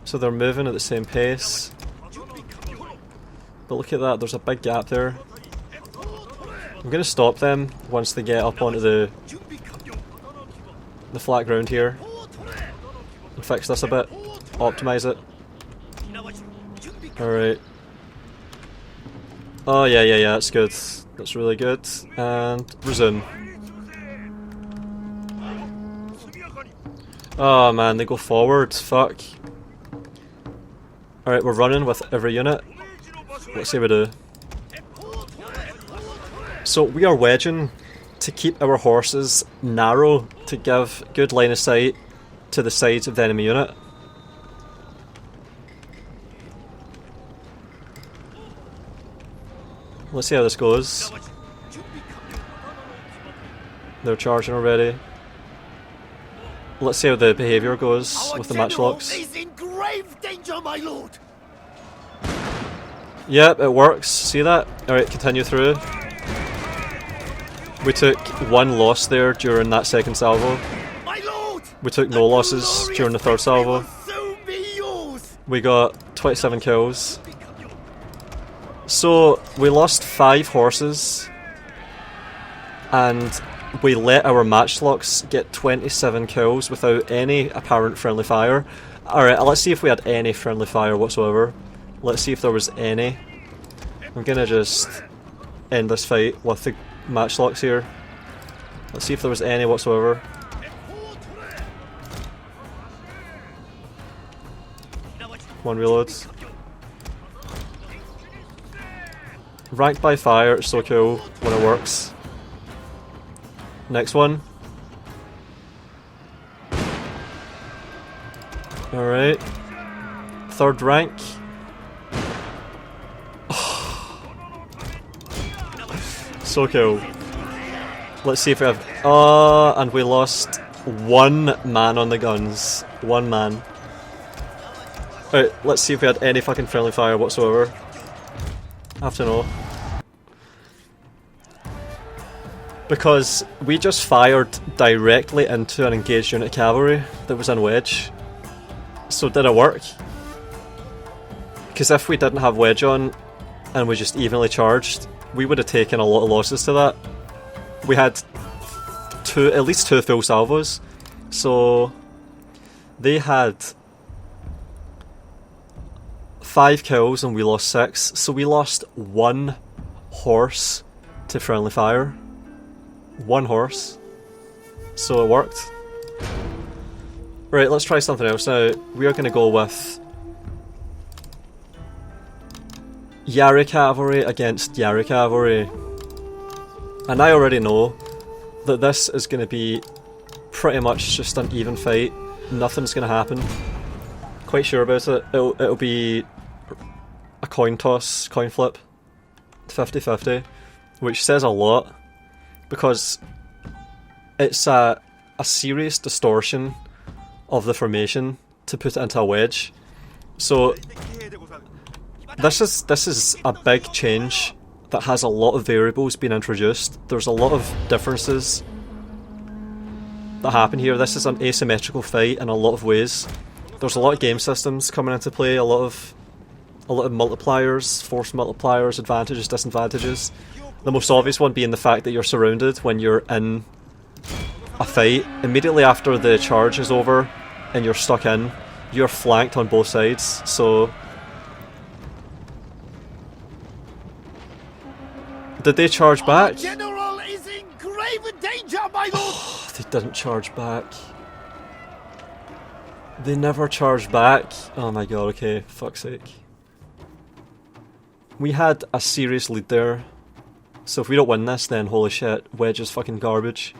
So they're moving at the same pace. But look at that, there's a big gap there. I'm going to stop them once they get up onto the flat ground here. And fix this a bit. Optimise it. Alright. Oh yeah, that's good. That's really good. And resume. Oh man, they go forward. Fuck. Alright, we're running with every unit. Let's see what we do. So we are wedging to keep our horses narrow to give good line of sight to the sides of the enemy unit. Let's see how this goes. They're charging already. Let's see how the behaviour goes with the matchlocks. Is in grave danger, my lord. Yep, it works. See that? Alright, continue through. We took 1 loss there during that second salvo. My lord. We took no losses during the third salvo. We got 27 kills. So, we lost 5 horses. And we let our matchlocks get 27 kills without any apparent friendly fire. Alright, let's see if we had any friendly fire whatsoever. Let's see if there was any. I'm gonna just end this fight with the matchlocks here. Let's see if there was any whatsoever. One reload. Ranked by fire, it's so cool when it works. Next one. Alright. 3rd rank. So cool. Let's see if we have... and we lost 1 man on the guns. 1 man. Alright, let's see if we had any fucking friendly fire whatsoever. I have to know. Because we just fired directly into an engaged unit of cavalry that was in Wedge. So did it work? Because if we didn't have Wedge on and we just evenly charged, we would have taken a lot of losses to that. We had at least 2 full salvos. So they had 5 kills and we lost 6. So we lost 1 horse to friendly fire. 1 horse. So it worked. Right, let's try something else now. We are going to go with Yari Cavalry against Yari Cavalry. And I already know that this is going to be pretty much just an even fight. Nothing's going to happen. Quite sure about it. It'll be a coin toss, coin flip. 50-50. Which says a lot. Because it's a serious distortion of the formation to put it into a wedge. So this is a big change that has a lot of variables being introduced. There's a lot of differences that happen here. This is an asymmetrical fight in a lot of ways. There's a lot of game systems coming into play, a lot of multipliers, force multipliers, advantages, disadvantages. The most obvious one being the fact that you're surrounded when you're in a fight. Immediately after the charge is over and you're stuck in, you're flanked on both sides, so... Did they charge back? General is in grave danger, my lord. They didn't charge back. They never charged back. Oh my god, okay, fuck's sake. We had a serious lead there. So if we don't win this, then holy shit, Wedge is fucking garbage.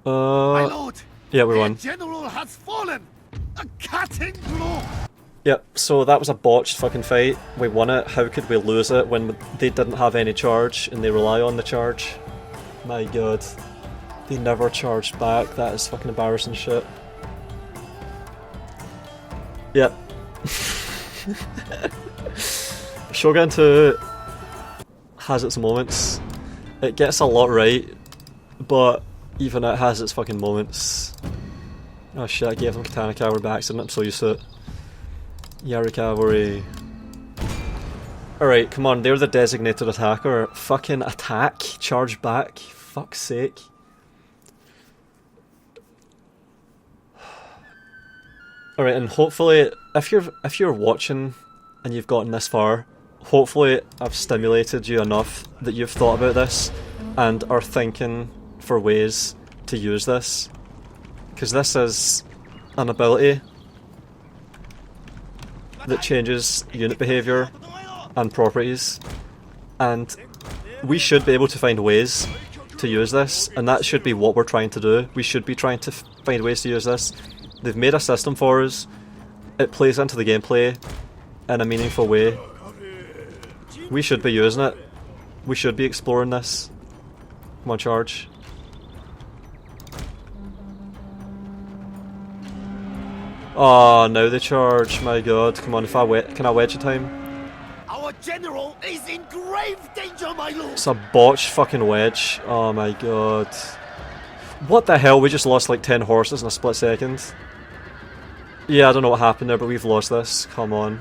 My lord, yeah, we won. the general has fallen. A cutting blow. Yep, so that was a botched fucking fight. We won it. How could we lose it when they didn't have any charge and they rely on the charge? My god. They never charged back. That is fucking embarrassing shit. Yep. Shogun 2 has its moments. It gets a lot right, but even it has its fucking moments. Oh shit, I gave them Katana Cavalry by accident, I'm so used to it. Yari Cavalry. Alright, come on, they're the designated attacker. Fucking attack, charge back, fuck's sake. Alright, and hopefully, if you're watching and you've gotten this far, hopefully I've stimulated you enough that you've thought about this and are thinking for ways to use this. Because this is an ability that changes unit behaviour and properties, and we should be able to find ways to use this, and that should be what we're trying to do. We should be trying to find ways to use this. They've made a system for us, it plays into the gameplay in a meaningful way. We should be using it. We should be exploring this. Come on, charge. Oh, now they charge. My god. Come on, can I wedge a time? Our general is in grave danger, my lord. It's a botched fucking wedge. Oh my god. What the hell? We just lost like 10 horses in a split second. Yeah, I don't know what happened there, but we've lost this. Come on.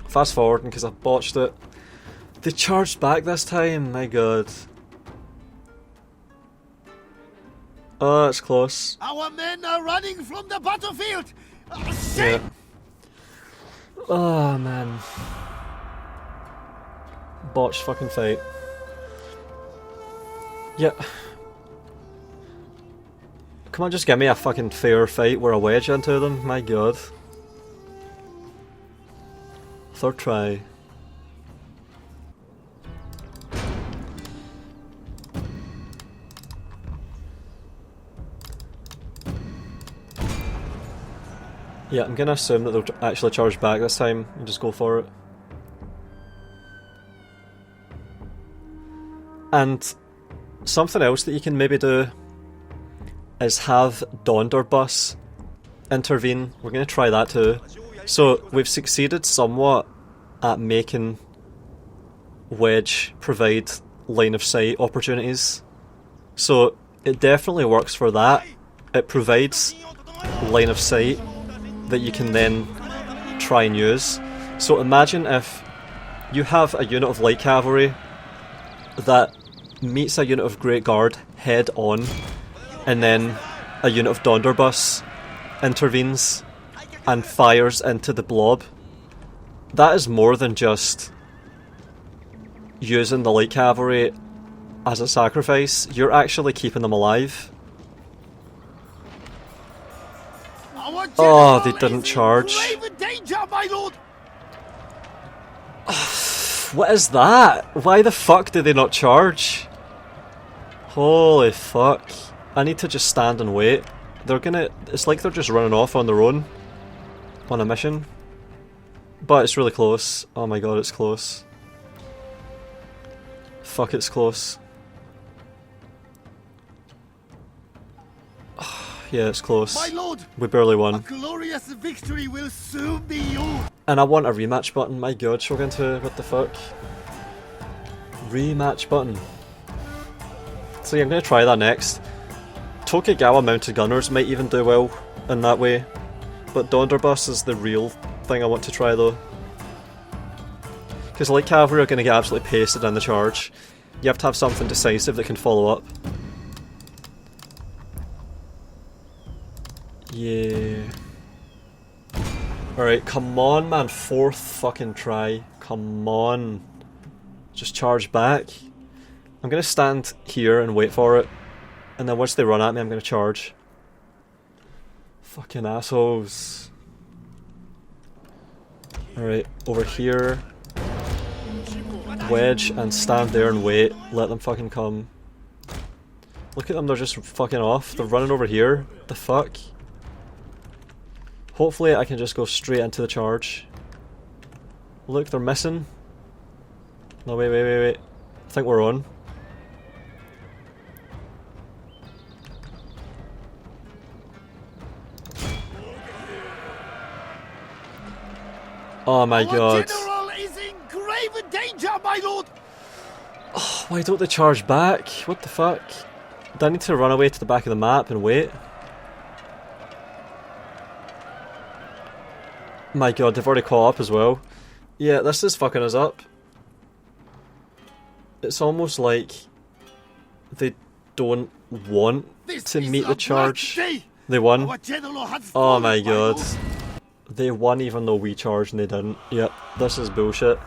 Fast forwarding because I botched it. They charged back this time. My god. Oh, it's close. Our men are running from the battlefield. Yeah. Oh man. Botched fucking fight. Yeah. Come on, just give me a fucking fair fight where I wedge into them. My god. Third try. Yeah, I'm gonna assume that they'll actually charge back this time and just go for it. And something else that you can maybe do is have Donderbus intervene. We're gonna try that too. So we've succeeded somewhat at making Wedge provide line of sight opportunities. So it definitely works for that. It provides line of sight that you can then try and use. So imagine if you have a unit of light cavalry that meets a unit of Great Guard head on, and then a unit of Donderbus intervenes and fires into the blob. That is more than just using the light cavalry as a sacrifice. You're actually keeping them alive. Oh, they didn't charge. Danger, my lord. What is that? Why the fuck did they not charge? Holy fuck. I need to just stand and wait. It's like they're just running off on their own. On a mission. But it's really close. Oh my god, it's close. Fuck, it's close. Yeah, it's close. My lord, we barely won. A glorious victory will soon be yours. And I want a rematch button. My god, Shogun 2, what the fuck? Rematch button. So yeah, I'm going to try that next. Tokugawa mounted gunners might even do well in that way. But Donderbus is the real thing I want to try though. Because light cavalry are going to get absolutely pasted in the charge. You have to have something decisive that can follow up. Yeah. Alright, come on man, fourth fucking try. Come on. Just charge back. I'm gonna stand here and wait for it. And then once they run at me, I'm gonna charge. Fucking assholes. Alright, over here. Wedge and stand there and wait. Let them fucking come. Look at them, they're just fucking off. They're running over here. The fuck? Hopefully I can just go straight into the charge. Look, they're missing. No, wait. I think we're on. Oh my god. General is in grave danger, my lord! Oh, why don't they charge back? What the fuck? Do I need to run away to the back of the map and wait? My god, they've already caught up as well. Yeah, this is fucking us up. It's almost like they don't want to meet the charge. They won. Oh my god. They won even though we charged and they didn't. Yep, this is bullshit.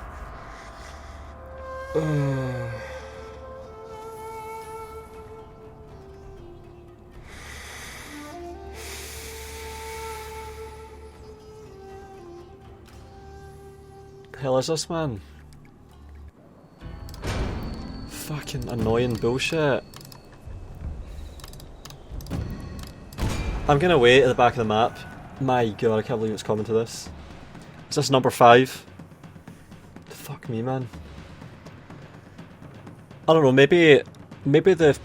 Hell is this, man? Fucking annoying bullshit. I'm gonna wait at the back of the map. My god, I can't believe it's coming to this. Is this number 5? Fuck me, man. I don't know, maybe the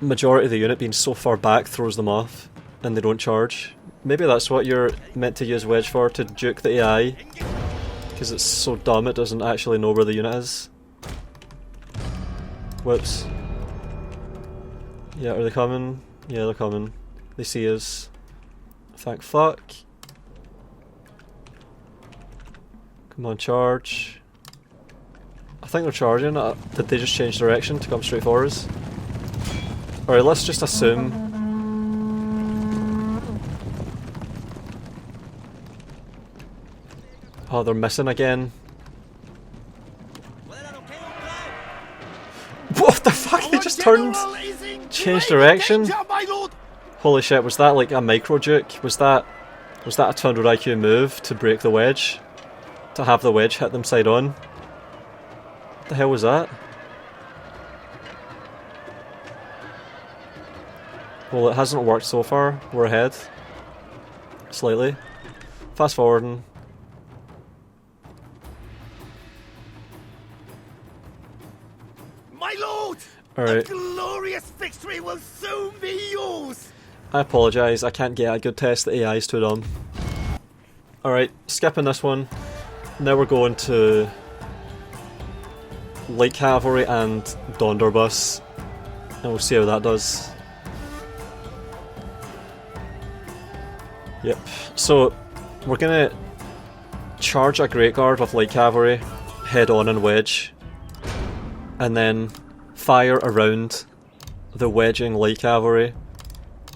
majority of the unit being so far back throws them off and they don't charge. Maybe that's what you're meant to use Wedge for, to juke the AI. Because it's so dumb it doesn't actually know where the unit is. Whoops. Yeah, are they coming? Yeah, they're coming. They see us. Thank fuck. Come on, charge. I think they're charging. Did they just change direction to come straight for us? Alright, let's just assume. Oh, they're missing again. What the fuck? They just turned. Changed direction. Holy shit, was that like a micro juke? Was that a 200 IQ move to break the wedge? To have the wedge hit them side on? What the hell was that? Well, it hasn't worked so far. We're ahead. Slightly. Fast forwarding. My lord! Alright. A glorious victory will soon be yours! I apologise, I can't get a good test, the AI is too dumb. Alright, skipping this one. Now we're going to Light Cavalry and Donderbus. And we'll see how that does. Yep, so we're gonna charge a Great Guard with Light Cavalry, head on and wedge. And then fire around the wedging Light Cavalry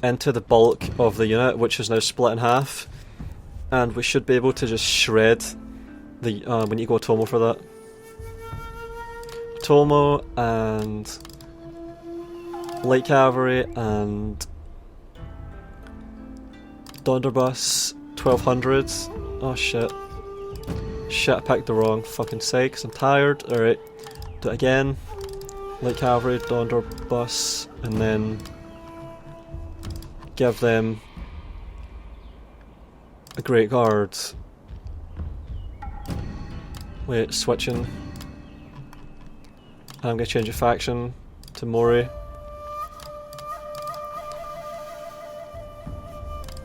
into the bulk of the unit, which is now split in half, and we should be able to just shred the. We need to go Tomo for that. Tomo and Light Cavalry and Donderbus 1200. Oh shit! Shit! I picked the wrong fucking side 'cause I'm tired. All right, do it again. Light Cavalry, Donderbus, and then give them a Great Guard. Wait, switching. I'm gonna change a faction to Mori.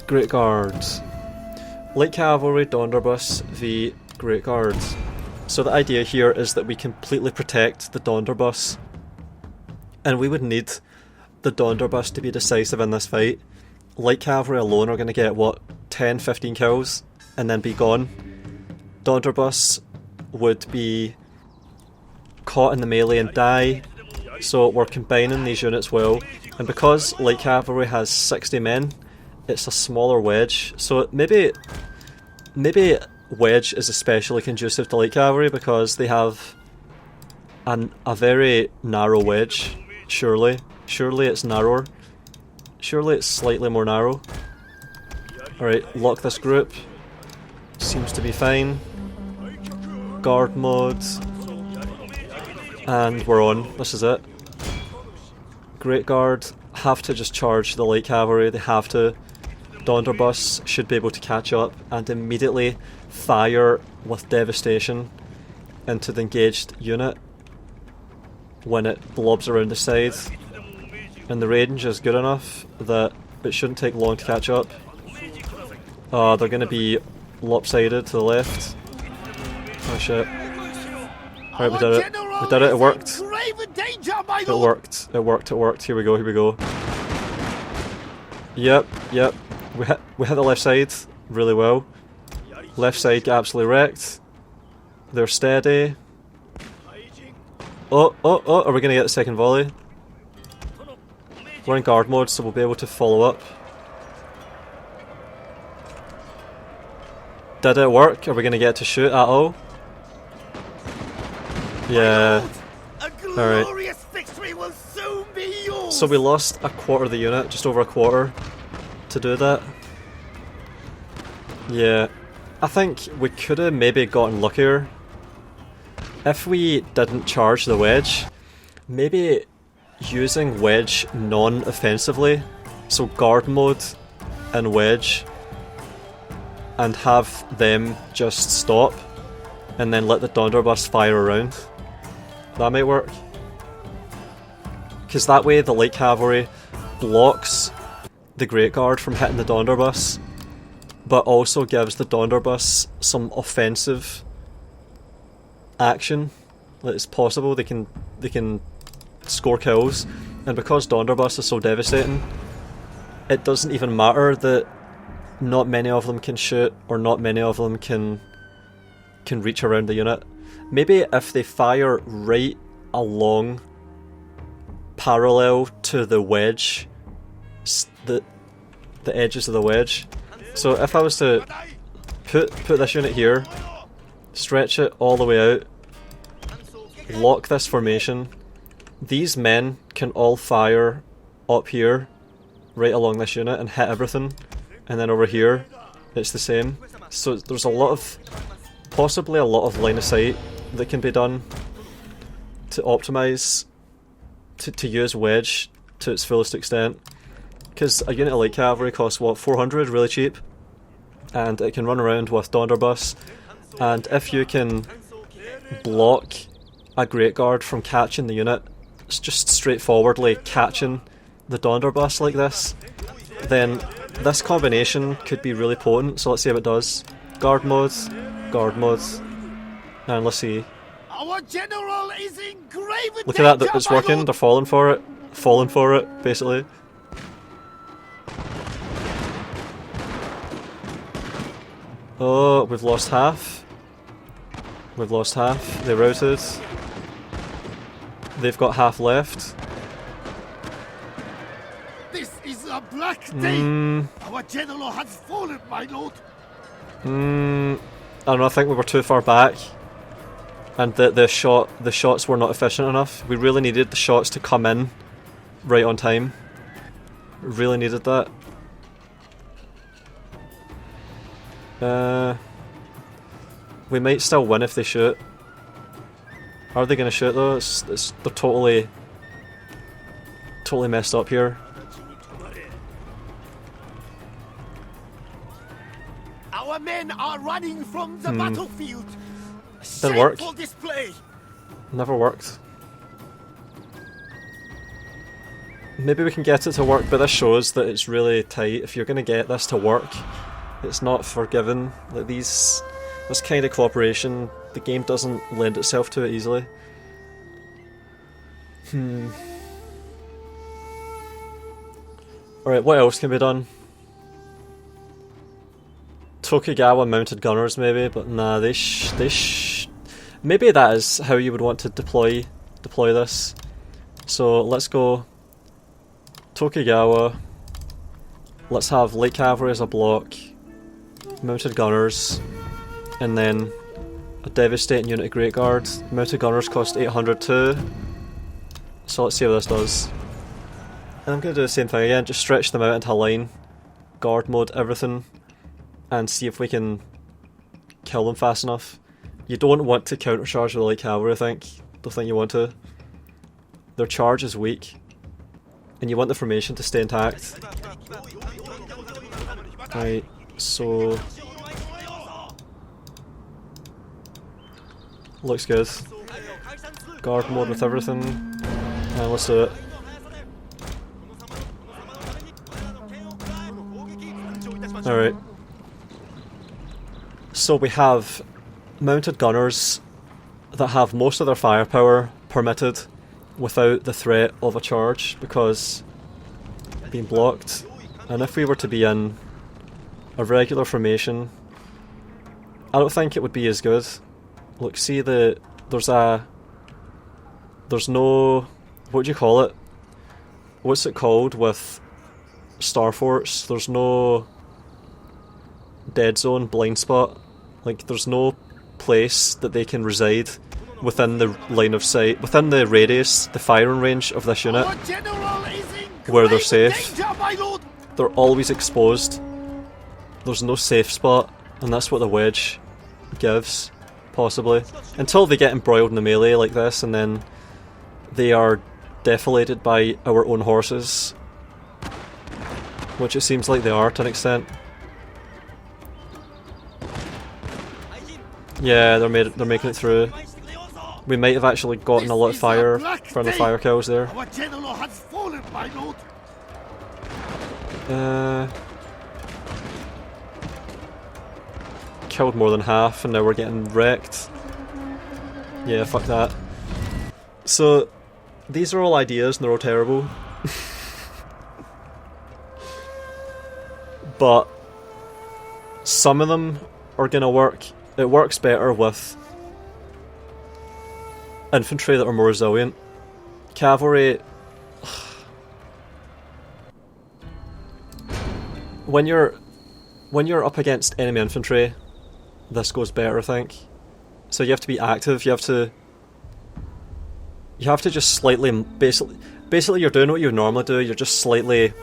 Great Guards. Light Cavalry, Donderbus v Great Guards. So the idea here is that we completely protect the Donderbus. And we would need the Donderbus to be decisive in this fight. Light Cavalry alone are going to get, what, 10-15 kills and then be gone. Donderbus would be caught in the melee and die, so we're combining these units well. And because Light Cavalry has 60 men, it's a smaller wedge, so maybe Wedge is especially conducive to Light Cavalry because they have a very narrow wedge, surely it's narrower. Surely it's slightly more narrow. Alright, lock this group. Seems to be fine. Guard mode. And we're on. This is it. Great Guard have to just charge the light cavalry. They have to. Donderbus should be able to catch up and immediately fire with devastation into the engaged unit when it blobs around the side. And the range is good enough that it shouldn't take long to catch up. They're going to be lopsided to the left. Oh shit. Alright, we did it. We did it, it worked. It worked, it worked, it worked. Here we go, here we go. Yep, yep. We hit the left side really well. Left side get absolutely wrecked. They're steady. Oh, oh, oh, are we going to get the second volley? We're in guard mode, so we'll be able to follow up. Did it work? Are we going to get to shoot at all? Yeah. Alright. So we lost a quarter of the unit, just over a quarter, to do that. Yeah. I think we could have maybe gotten luckier. If we didn't charge the wedge, maybe using wedge non-offensively, so guard mode and wedge, and have them just stop, and then let the Donderbus fire around. That might work. Because that way the light cavalry blocks the Great Guard from hitting the Donderbus, but also gives the Donderbus some offensive action that is possible. They can score kills, and because Donderbus is so devastating, it doesn't even matter that not many of them can shoot or not many of them can reach around the unit. Maybe if they fire right along parallel to the wedge, the edges of the wedge. So if I was to put this unit here, stretch it all the way out, lock this formation, these men can all fire up here, right along this unit, and hit everything. And then over here, it's the same. So there's possibly a lot of line of sight that can be done to optimise, to use wedge to its fullest extent. Because a unit of light cavalry costs what, 400, really cheap, and it can run around with Donderbus. And if you can block a Great Guard from catching the unit, it's just straightforwardly catching the Donderbus like this, then this combination could be really potent. So let's see how it does. Guard mode, and let's see. Our general is in grave Look at that, it's working. They're falling for it, basically. Oh, we've lost half. We've lost half. They routed. They've got half left. This is a black day. Our general has fallen, my lord. I don't know, I think we were too far back. And the shots were not efficient enough. We really needed the shots to come in right on time. Really needed that. We might still win if they shoot. Are they going to shoot though? They're totally messed up here. Our men are running from the battlefield. Didn't work. Shameful display. Never worked. Maybe we can get it to work, but this shows that it's really tight. If you're going to get this to work, it's not forgiven. Like this kind of cooperation, the game doesn't lend itself to it easily. Alright, what else can be done? Tokugawa mounted gunners maybe, but nah, maybe that is how you would want to deploy this. So let's go Tokugawa. Let's have light cavalry as a block, mounted gunners, and then a devastating unit of Great Guard. Mounted gunners cost 800 too. So let's see how this does. And I'm going to do the same thing again, just stretch them out into a line. Guard mode, everything. and see if we can kill them fast enough. You don't want to countercharge with light cavalry, I think. Don't think you want to. Their charge is weak, and you want the formation to stay intact. Right, so looks good. Guard mode with everything, and let's do it. Alright. So we have mounted gunners that have most of their firepower permitted without the threat of a charge because being blocked. And if we were to be in a regular formation, I don't think it would be as good. Look, see there's no, what do you call it? What's it called with Star Forts? There's no dead zone, blind spot. Like, there's no place that they can reside within the line of sight, within the radius, the firing range of this unit, where they're safe. They're always exposed. There's no safe spot, and that's what the wedge gives, possibly. Until they get embroiled in the melee like this, and then they are defilated by our own horses, which it seems like they are to an extent. Yeah, they're making it through. We might have actually gotten a lot of fire from the fire kills there. Killed more than half, and now we're getting wrecked. Yeah, fuck that. So, these are all ideas, and they're all terrible. But some of them are gonna work. It works better with infantry that are more resilient. Cavalry, when you're up against enemy infantry, this goes better, I think. So you have to be active. You have to just slightly, basically you're doing what you normally do. You're just slightly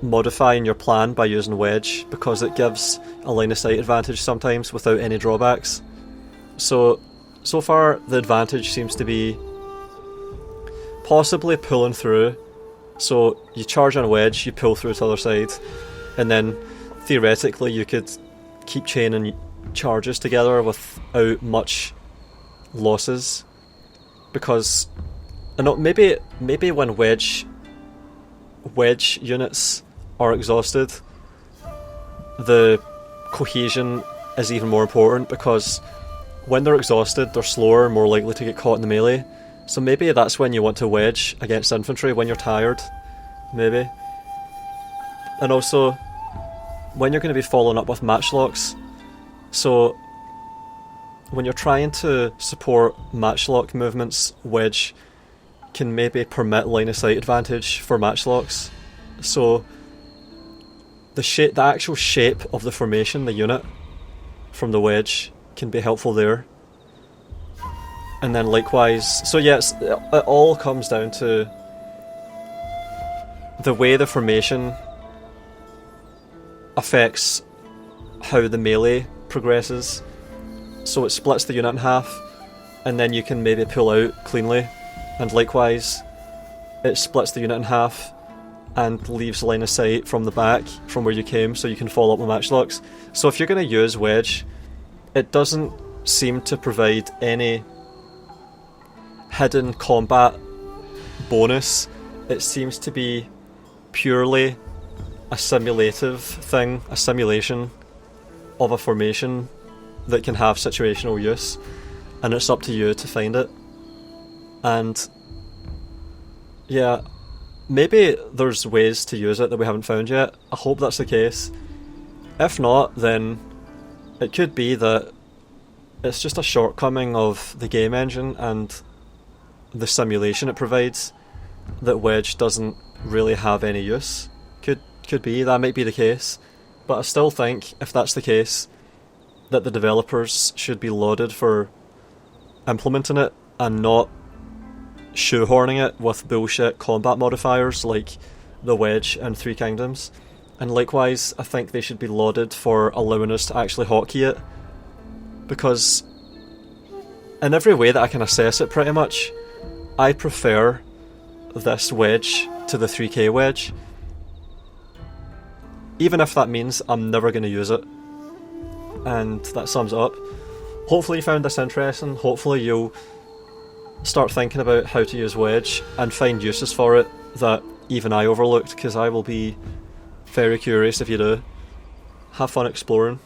modifying your plan by using wedge, because it gives a line of sight advantage sometimes without any drawbacks. So far the advantage seems to be possibly pulling through. So you charge on a wedge, you pull through to the other side, and then theoretically you could keep chaining charges together without much losses, because maybe when wedge units are exhausted, the cohesion is even more important, because when they're exhausted, they're slower and more likely to get caught in the melee. So maybe that's when you want to wedge against infantry, when you're tired, maybe. And also, when you're going to be following up with matchlocks. So, when you're trying to support matchlock movements, wedge can maybe permit line of sight advantage for matchlocks. So, the actual shape of the formation, the unit, from the wedge, can be helpful there. And then likewise, so yes, it all comes down to the way the formation affects how the melee progresses. So it splits the unit in half, and then you can maybe pull out cleanly, and likewise it splits the unit in half and leaves line of sight from the back, from where you came, so you can follow up with matchlocks. So if you're going to use wedge, it doesn't seem to provide any hidden combat bonus. It seems to be purely a simulative thing, a simulation of a formation that can have situational use, and it's up to you to find it. And yeah, maybe there's ways to use it that we haven't found yet. I hope that's the case. If not, then it could be that it's just a shortcoming of the game engine and the simulation it provides, that wedge doesn't really have any use. Could be, that might be the case. But I still think, if that's the case, that the developers should be lauded for implementing it and not shoehorning it with bullshit combat modifiers like the wedge and Three Kingdoms. And likewise, I think they should be lauded for allowing us to actually hotkey it, because in every way that I can assess it pretty much, I prefer this wedge to the 3K wedge, even if that means I'm never going to use it. And that sums it up. Hopefully you found this interesting, hopefully you'll start thinking about how to use wedge and find uses for it that even I overlooked, because I will be very curious if you do. Have fun exploring.